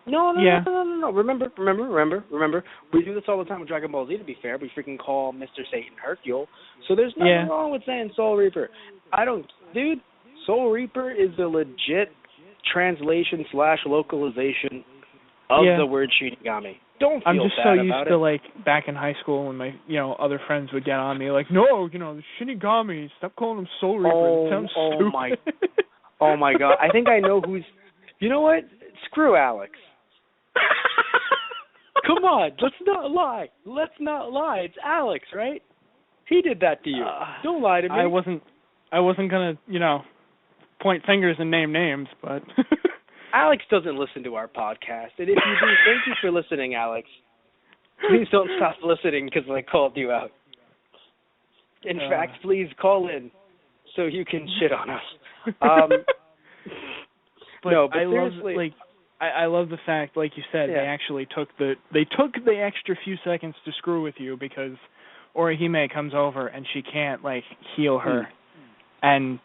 No, no, Yeah. no, no, no, no. Remember. We do this all the time with Dragon Ball Z, to be fair. We freaking call Mr. Satan Hercule. So there's nothing wrong with saying Soul Reaper. Dude, Soul Reaper is the legit translation / localization of the word Shinigami. Don't feel I'm just bad so about used it. to, like, back in high school when my, other friends would get on me, like, no, the Shinigami, stop calling him Soul Reaper. It sounds stupid. Oh, my God. I think I know who's... You know what? Screw Alex. Come on, let's not lie. It's Alex, right? He did that to you. Don't lie to me. I wasn't gonna, point fingers and name names, but Alex doesn't listen to our podcast, and if you do, thank you for listening, Alex. Please don't stop listening because I called you out. In fact, please call in so you can shit on us. But no, but I seriously, I love the fact, like you said, they actually took the extra few seconds to screw with you because Orihime comes over and she can't heal her, and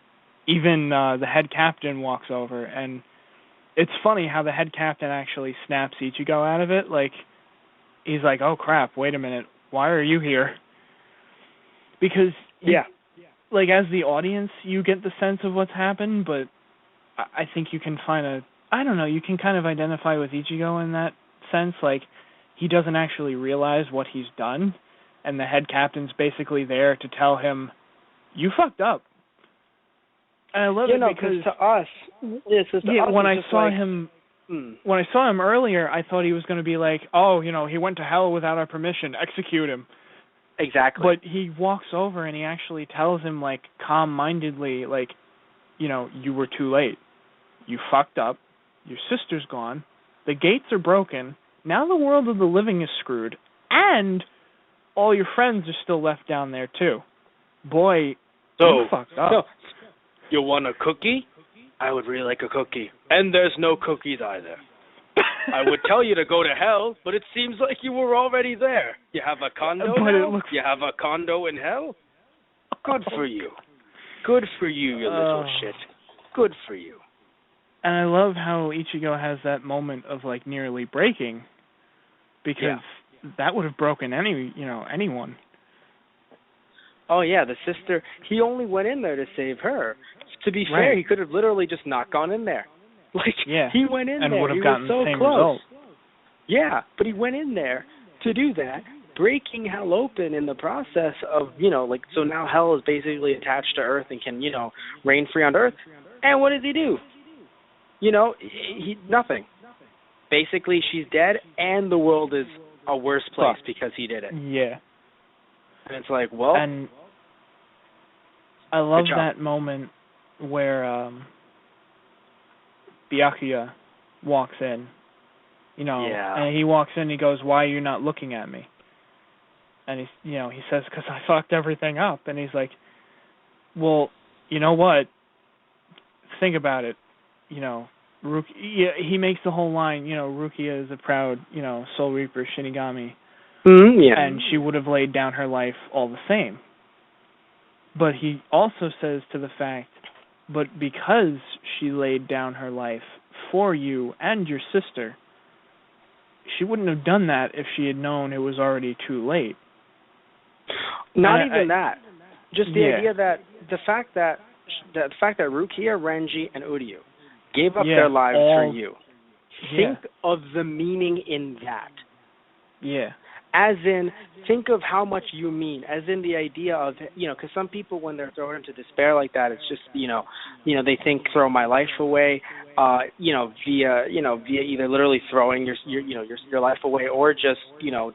even the head captain walks over, and it's funny how the head captain actually snaps Ichigo out of it. He's like, oh crap, wait a minute, why are you here? Because as the audience, you get the sense of what's happened, but I think you can you can kind of identify with Ichigo in that sense. He doesn't actually realize what he's done, and the head captain's basically there to tell him, you fucked up. And I love it because to us, when I saw him earlier, I thought he was going to be like, oh, he went to hell without our permission, execute him. Exactly. But he walks over and he actually tells him, calm-mindedly, you were too late. You fucked up. Your sister's gone. The gates are broken. Now the world of the living is screwed. And all your friends are still left down there, too. Boy, you fucked up. So, you want a cookie? I would really like a cookie. And there's no cookies either. I would tell you to go to hell, but it seems like you were already there. You have a condo now? You have a condo in hell? Good for you. Good for you, you little shit. Good for you. And I love how Ichigo has that moment of nearly breaking, because that would have broken anyone. Oh yeah, the sister. He only went in there to save her. To be fair, he could have literally just not gone in there. He went in and there. would have he gotten was so the same close. result. Yeah, but he went in there to do that, breaking hell open in the process of, so now hell is basically attached to Earth and can, reign free on Earth. And what does he do? Nothing. Basically, she's dead, and the world is a worse place because he did it. Yeah. And it's like, well... And I love that moment where Byakuya walks in, and he walks in and he goes, why are you not looking at me? And he says, because I fucked everything up. And he's like, well, you know what? Think about it. He makes the whole line, Rukia is a proud, Soul Reaper Shinigami. And she would have laid down her life all the same. But he also says to the fact, but because she laid down her life for you and your sister, she wouldn't have done that if she had known it was already too late. Not even that. Just the idea that the fact that Rukia, Renji, and Uryu gave up their lives for you. Think of the meaning in that. Yeah. As in, think of how much you mean. As in the idea of, because some people, when they're thrown into despair like that, it's just, they think throw my life away, via either literally throwing your life away, or just,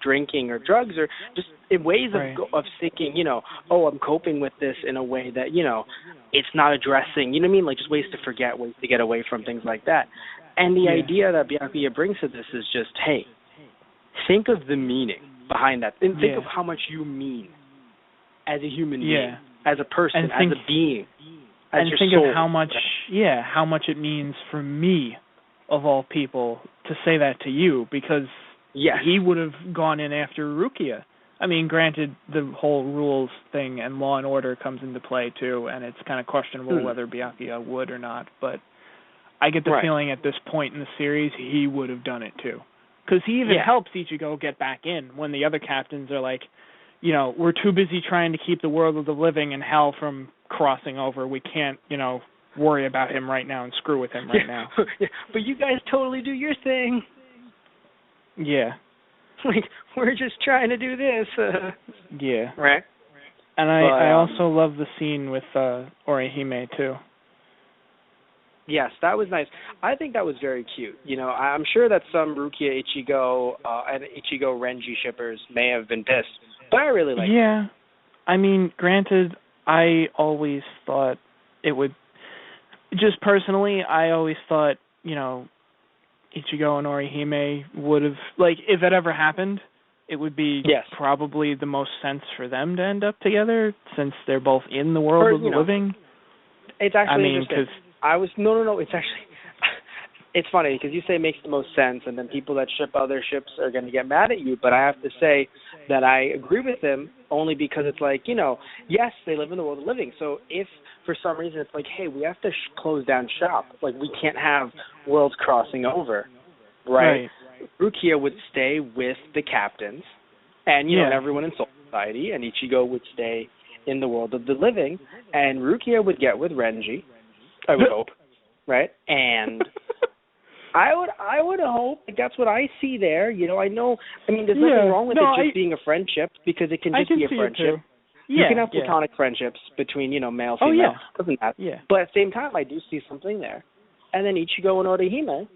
drinking or drugs, or just in ways of thinking, I'm coping with this in a way that, it's not addressing, you know what I mean? Just ways to forget, ways to get away from things like that. And the idea that Byakuya brings to this is just, hey, think of the meaning behind that, and think of how much you mean as a human being, as a person, as a being, as and your think soul. Of how much it means for me, of all people, to say that to you, because he would have gone in after Rukia. I mean, granted, the whole rules thing and law and order comes into play too, and it's kind of questionable whether Byakuya would or not, but I get the feeling at this point in the series he would have done it too. Because he even helps Ichigo get back in when the other captains are like, you know, we're too busy trying to keep the world of the living and Hell from crossing over. We can't, you know, worry about him right now and screw with him right now. Yeah, but you guys totally do your thing. Yeah. Like, we're just trying to do this. Yeah. Right. And I also love the scene with Orihime, too. Yes, that was nice. I think that was very cute. You know, I'm sure that some Rukia Ichigo and Ichigo Renji shippers may have been pissed, but I really liked it. Yeah. I mean, granted, I always thought it would... Just personally, I always thought, you know, Ichigo and Orihime would have... Like, if it ever happened, it would be probably the most sense for them to end up together, since they're both in the world of the living. It's actually interesting. It's actually, it's funny because you say it makes the most sense, and then people that ship other ships are going to get mad at you, but I have to say that I agree with them only because it's like, you know, yes, they live in the world of living, so if for some reason it's like, hey, we have to close down shop, like we can't have worlds crossing over, right? Rukia would stay with the captains, and, you know, and everyone in Soul Society, and Ichigo would stay in the world of the living, and Rukia would get with Renji, I would hope, right? And I would hope that's what I see there. You know, I mean, there's nothing wrong with it just being a friendship, because it can just be a friendship. You can have platonic friendships between, you know, male, female. Doesn't matter. Yeah. But at the same time, I do see something there. And then Ichigo and Orihime,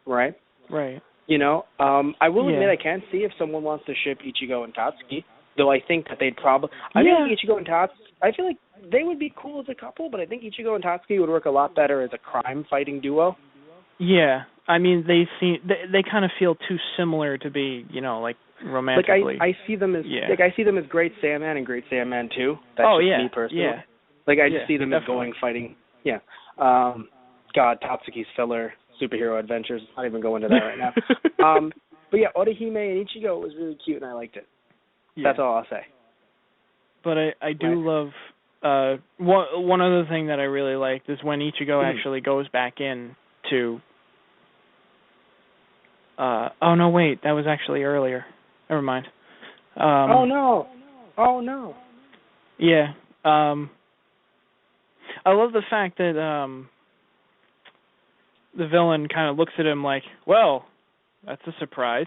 right? Right. You know, I will admit I can see if someone wants to ship Ichigo and Tatsuki, though I think that they'd probably... I think Ichigo and Tatsuki, I feel like they would be cool as a couple, but I think Ichigo and Tatsuki would work a lot better as a crime-fighting duo. Yeah. I mean, they kind of feel too similar to be, you know, like, romantically. Like, I see them as... Like, I see them as Great Saiyaman and Great Saiyaman 2. That's just me personally. Yeah. Like, I just see them as going fighting... Yeah. God, Tatsuki's filler superhero adventures. I'm not even going to that right now. But yeah, Orihime and Ichigo was really cute, and I liked it. Yeah. That's all I'll say. But I do love... one other thing that I really liked is when Ichigo actually goes back in to... oh, no, wait. That was actually earlier. Never mind. Oh, no. Yeah. I love the fact that the villain kind of looks at him like, well, that's a surprise.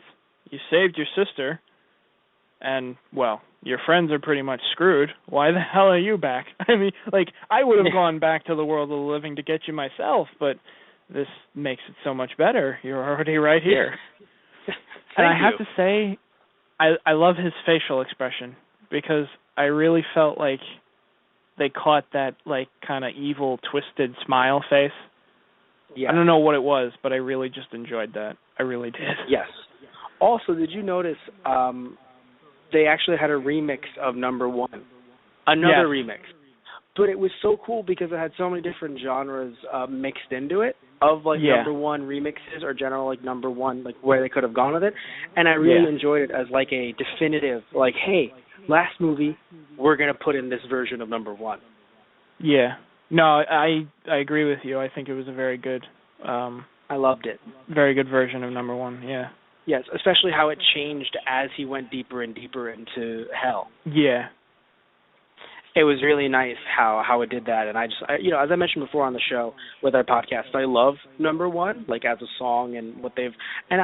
You saved your sister, and, well, your friends are pretty much screwed. Why the hell are you back? I mean, like, I would have gone back to the world of the living to get you myself, but this makes it so much better. You're already right here. And I have to say, I love his facial expression, because I really felt like they caught that, like, kind of evil, twisted smile face. Yeah. I don't know what it was, but I really just enjoyed that. I really did. Yes. Also, did you notice they actually had a remix of Number One? Another remix. But it was so cool because it had so many different genres mixed into it of, like, Number One remixes or general, like, Number One, like, where they could have gone with it. And I really enjoyed it as, like, a definitive, like, hey, last movie, we're going to put in this version of Number One. Yeah. No, I agree with you. I think it was a very good... I loved it. Very good version of Number One, yeah. Yes, especially how it changed as he went deeper and deeper into Hell. Yeah. It was really nice how it did that, and I you know, as I mentioned before on the show with our podcast, I love Number One, like, as a song and what they've... And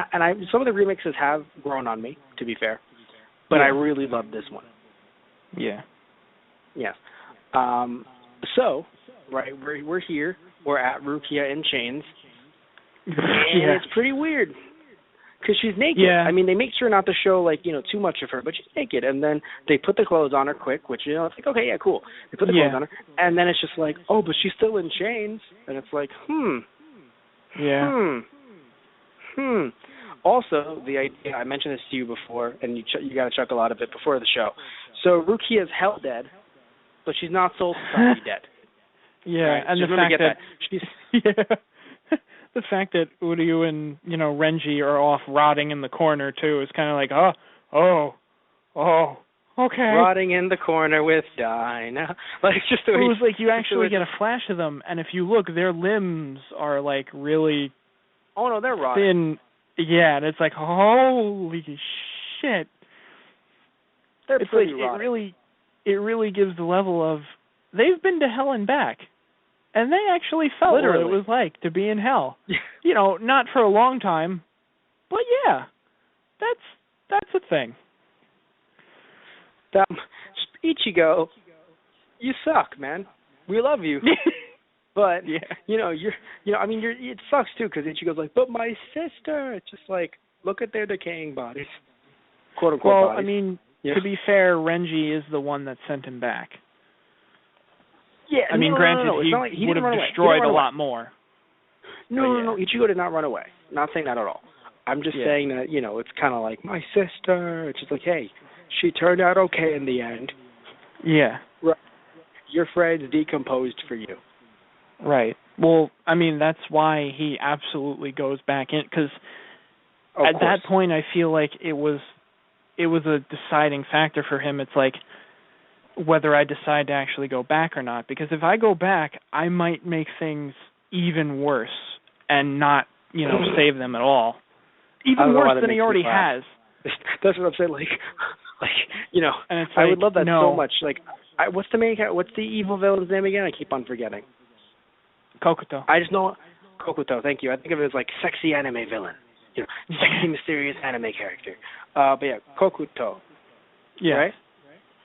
some of the remixes have grown on me, to be fair, but I really love this one. Yeah. Yes. So, right, we're here. We're at Rukia in chains. And it's pretty weird. Because she's naked. Yeah. I mean, they make sure not to show, like, you know, too much of her, but she's naked. And then they put the clothes on her quick, which, you know, it's like, okay, yeah, cool. They put the clothes on her. And then it's just like, oh, but she's still in chains. And it's like, Also, the idea, I mentioned this to you before, and you got to chuckle out of it before the show. So Rukia's hell dead, but she's not Soul Society dead. Yeah, right? and she's the fact that she's the fact that Uryu and, you know, Renji are off rotting in the corner too is kind of like, Okay. Rotting in the corner with Dinah. Like, just the way... It was like you actually get a flash of them, and if you look, their limbs are, like, really... Oh, no, they're rotting. Thin. Yeah, and it's like, holy shit. They're it's pretty like, rotting. It really gives the level of, they've been to hell and back. And they actually felt Literally. what it was like to be in hell. You know, not for a long time, but yeah, that's a thing. Ichigo, you suck, man. We love you, but it sucks too because Ichigo's like, but my sister. It's just like, look at their decaying bodies, quote unquote. Well, bodies. I mean, to be fair, Renji is the one that sent him back. Yeah, I mean, granted, he would have destroyed a lot more. No, Ichigo did not run away. Not saying that at all. I'm just saying that, it's kind of like, my sister. It's just like, hey, she turned out okay in the end. Yeah. Right. Your friend's decomposed for you. Right. Well, I mean, that's why he absolutely goes back in, because at that point I feel like it was a deciding factor for him. It's like whether I decide to actually go back or not, because if I go back, I might make things even worse and not, save them at all. Even worse than he already has. That's what I'm saying. Like, and it's I would love that so much. Like, what's the evil villain's name again? I keep on forgetting. Kokuto. I just know Kokuto. Thank you. I think of it as like sexy anime villain. Sexy, mysterious anime character. But yeah, Kokuto. Yeah. Right?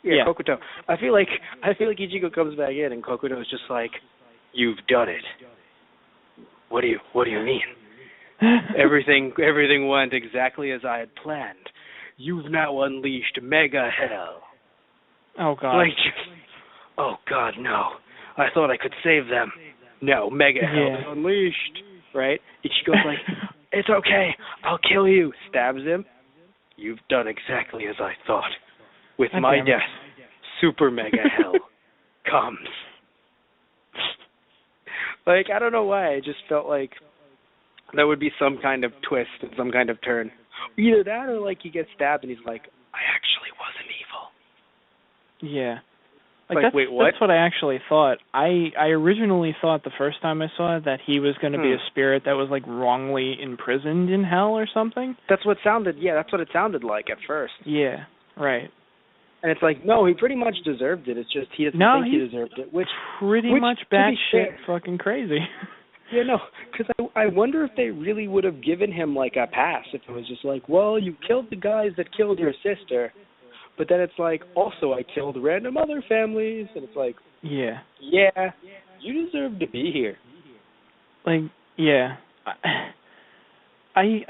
Yeah, Kokuto. I feel like Ichigo comes back in and Kokuto is just like, you've done it. What do you mean? Everything went exactly as I had planned. You've now unleashed mega hell. Oh God. Oh God, no. I thought I could save them. No, mega hell is unleashed. Right? Ichigo's like, it's okay. I'll kill you. Stabs him. You've done exactly as I thought. With my death, super mega hell comes. Like, I don't know why. I just felt like there would be some kind of twist and some kind of turn. Either that or, like, he gets stabbed and he's like, I actually wasn't evil. Yeah. Like wait, what? That's what I actually thought. I originally thought the first time I saw it that he was going to be a spirit that was, like, wrongly imprisoned in hell or something. That's what it sounded like at first. Yeah, right. And it's like, no, he pretty much deserved it. It's just he doesn't think he deserved it. Which much batshit fucking crazy. Yeah, no, because I wonder if they really would have given him, like, a pass if it was just like, well, you killed the guys that killed your sister, but then it's like, also I killed random other families, and it's like, yeah, you deserve to be here. Like, yeah. I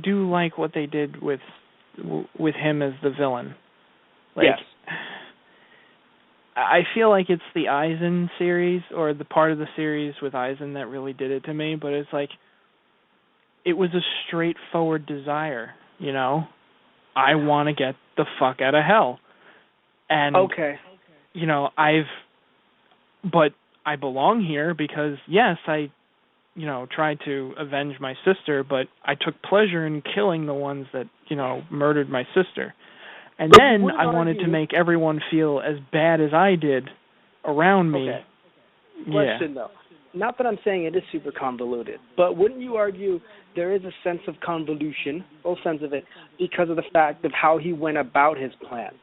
do like what they did with him as the villain. Like, yes. I feel like it's the Aizen series, or the part of the series with Aizen that really did it to me, but it's like, it was a straightforward desire, I want to get the fuck out of hell. And, but I belong here because, yes, I, tried to avenge my sister, but I took pleasure in killing the ones that, murdered my sister. And then I wanted to make everyone feel as bad as I did around me. Okay. Question, though. Not that I'm saying it is super convoluted, but wouldn't you argue there is a sense of convolution, full sense of it, because of the fact of how he went about his plans?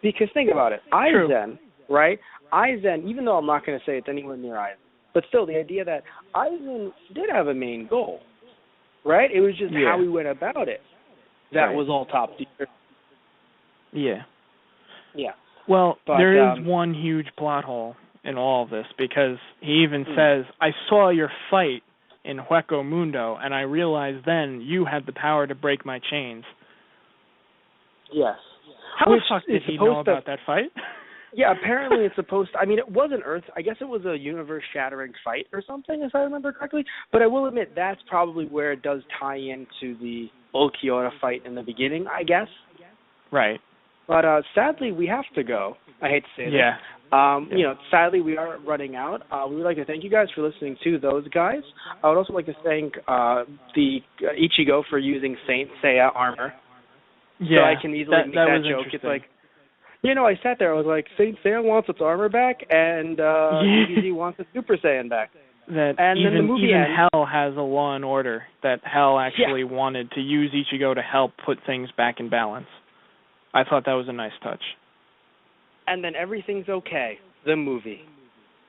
Because think about it. Aizen, right? Aizen, even though I'm not going to say it's anywhere near Aizen, but still the idea that Aizen did have a main goal, right? It was just how he went about it. That was all top secret. Yeah. Yeah. Well, there is one huge plot hole in all of this, because he even says, I saw your fight in Hueco Mundo, and I realized then you had the power to break my chains. Yes. How the fuck did he know about that fight? Yeah, apparently it's supposed to, I mean, it wasn't Earth, I guess it was a universe-shattering fight or something, if I remember correctly, but I will admit that's probably where it does tie into the Ulquiorra fight in the beginning, I guess. Right. But sadly, we have to go. I hate to say this. Yeah. Sadly, we are running out. We would like to thank you guys for listening to those guys. I would also like to thank the Ichigo for using Saint Seiya armor. Yeah, so I can easily make that joke. It's like, I sat there. I was like, Saint Saiyan wants its armor back, and DBZ wants its Super Saiyan back. That and even, then the movie even ends. Hell has a Law and Order, that Hell actually wanted to use Ichigo to help put things back in balance. I thought that was a nice touch. And then Everything's Okay, the movie.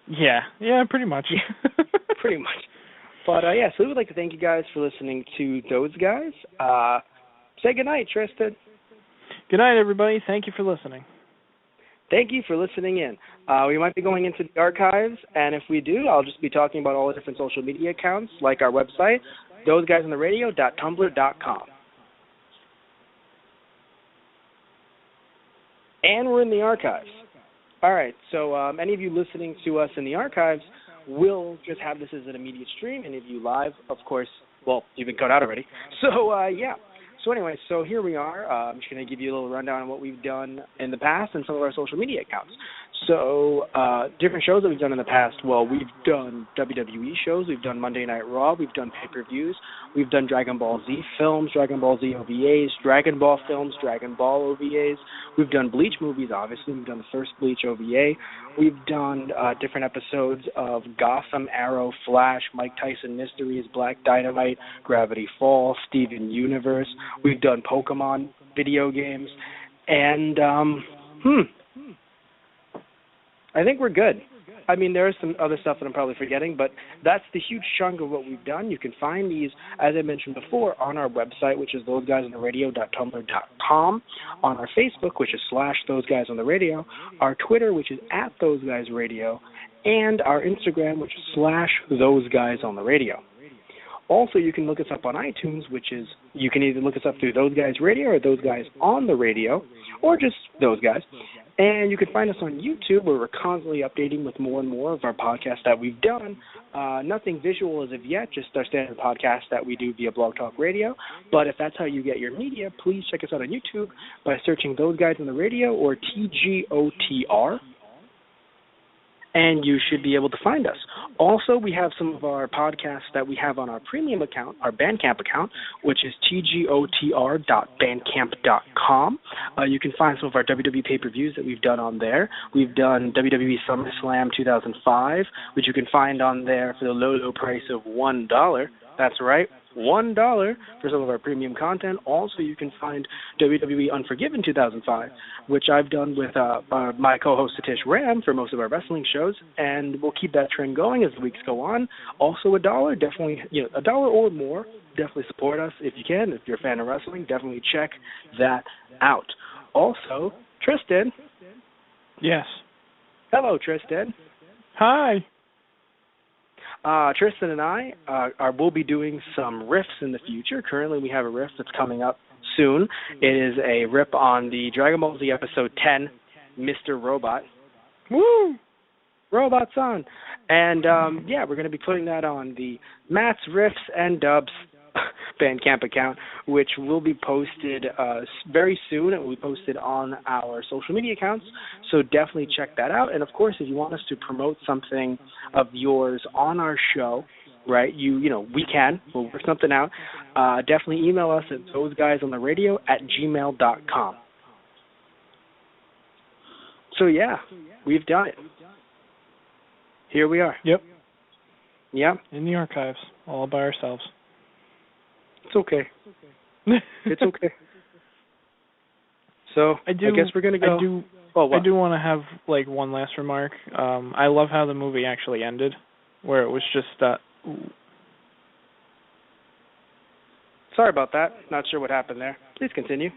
Yeah, pretty much. Pretty much. But, so we would like to thank you guys for listening to those guys. Say goodnight, Tristan. Good night, everybody. Thank you for listening. Thank you for listening in. We might be going into the archives, and if we do, I'll just be talking about all the different social media accounts, like our website, thoseguysonthe.radio.tumblr.com. And we're in the archives. All right, so any of you listening to us in the archives will just have this as an immediate stream. Any of you live, of course, well, you've been cut out already. So, So anyway, so here we are. I'm just going to give you a little rundown on what we've done in the past and some of our social media accounts. So different shows that we've done in the past. Well, we've done WWE shows. We've done Monday Night Raw. We've done pay-per-views. We've done Dragon Ball Z films, Dragon Ball Z OVAs, Dragon Ball films, Dragon Ball OVAs. We've done Bleach movies, obviously. We've done the first Bleach OVA. We've done different episodes of Gotham, Arrow, Flash, Mike Tyson Mysteries, Black Dynamite, Gravity Falls, Steven Universe. We've done Pokemon video games. And, I think we're good. I mean, there is some other stuff that I'm probably forgetting, but that's the huge chunk of what we've done. You can find these, as I mentioned before, on our website, which is thoseguysonthe.radio.tumblr.com, on our Facebook, which is /thoseguysonthe.radio, our Twitter, which is @thoseguysradio, and our Instagram, which is /thoseguysonthe.radio. Also, you can look us up on iTunes, which is, you can either look us up through Those Guys Radio or Those Guys on the Radio, or just Those Guys. And you can find us on YouTube, where we're constantly updating with more and more of our podcasts that we've done. Nothing visual as of yet, just our standard podcast that we do via Blog Talk Radio. But if that's how you get your media, please check us out on YouTube by searching Those Guys on the Radio or TGOTR. And you should be able to find us. Also, we have some of our podcasts that we have on our premium account, our Bandcamp account, which is tgotr.bandcamp.com. You can find some of our WWE pay-per-views that we've done on there. We've done WWE SummerSlam 2005, which you can find on there for the low, low price of $1. That's right, $1 for some of our premium content. Also, you can find WWE Unforgiven 2005, which I've done with my co-host Satish Ram for most of our wrestling shows, and we'll keep that trend going as the weeks go on. Also, $1, definitely, $1 or more. Definitely support us if you can. If you're a fan of wrestling, definitely check that out. Also, Tristan. Yes. Hello, Tristan. Hi. Tristan and I will be doing some riffs in the future. Currently, we have a riff that's coming up soon. It is a rip on the Dragon Ball Z Episode 10, Mr. Robot. Woo! Robot's on. And, we're going to be putting that on the Matt's Riffs and Dubs Bandcamp account, which will be posted very soon. It will be posted on our social media accounts, so definitely check that out. And, of course, if you want us to promote something of yours on our show, right, we can. We'll work something out. Definitely email us at thoseguysonthe.radio@gmail.com. So, we've done it. Here we are. Yep. Yeah. In the archives, all by ourselves. It's okay. It's okay. So I guess we're gonna go. I do want to have one last remark. I love how the movie actually ended, where it was just. Sorry about that. Not sure what happened there. Please continue.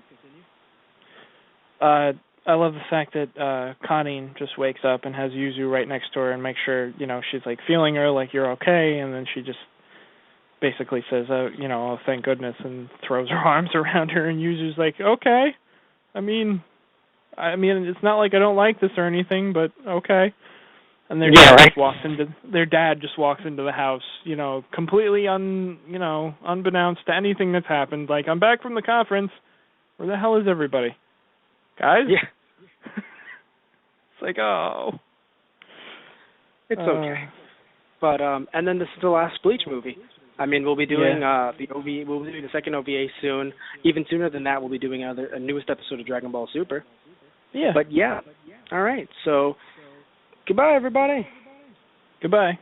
I love the fact that Connie just wakes up and has Yuzu right next to her and makes sure she's feeling her, you're okay, and then she just basically says, oh, thank goodness, and throws her arms around her, and Yuzu's like, okay. I mean, it's not like I don't like this or anything, but okay. And their dad just walks into the house, completely unbeknownst to anything that's happened. I'm back from the conference. Where the hell is everybody? Guys? Yeah. It's oh. It's okay. But and then this is the last Bleach movie. We'll be doing we'll be doing the second OVA soon. Even sooner than that, we'll be doing a newest episode of Dragon Ball Super. Yeah. But yeah. All right. So goodbye, everybody. Goodbye.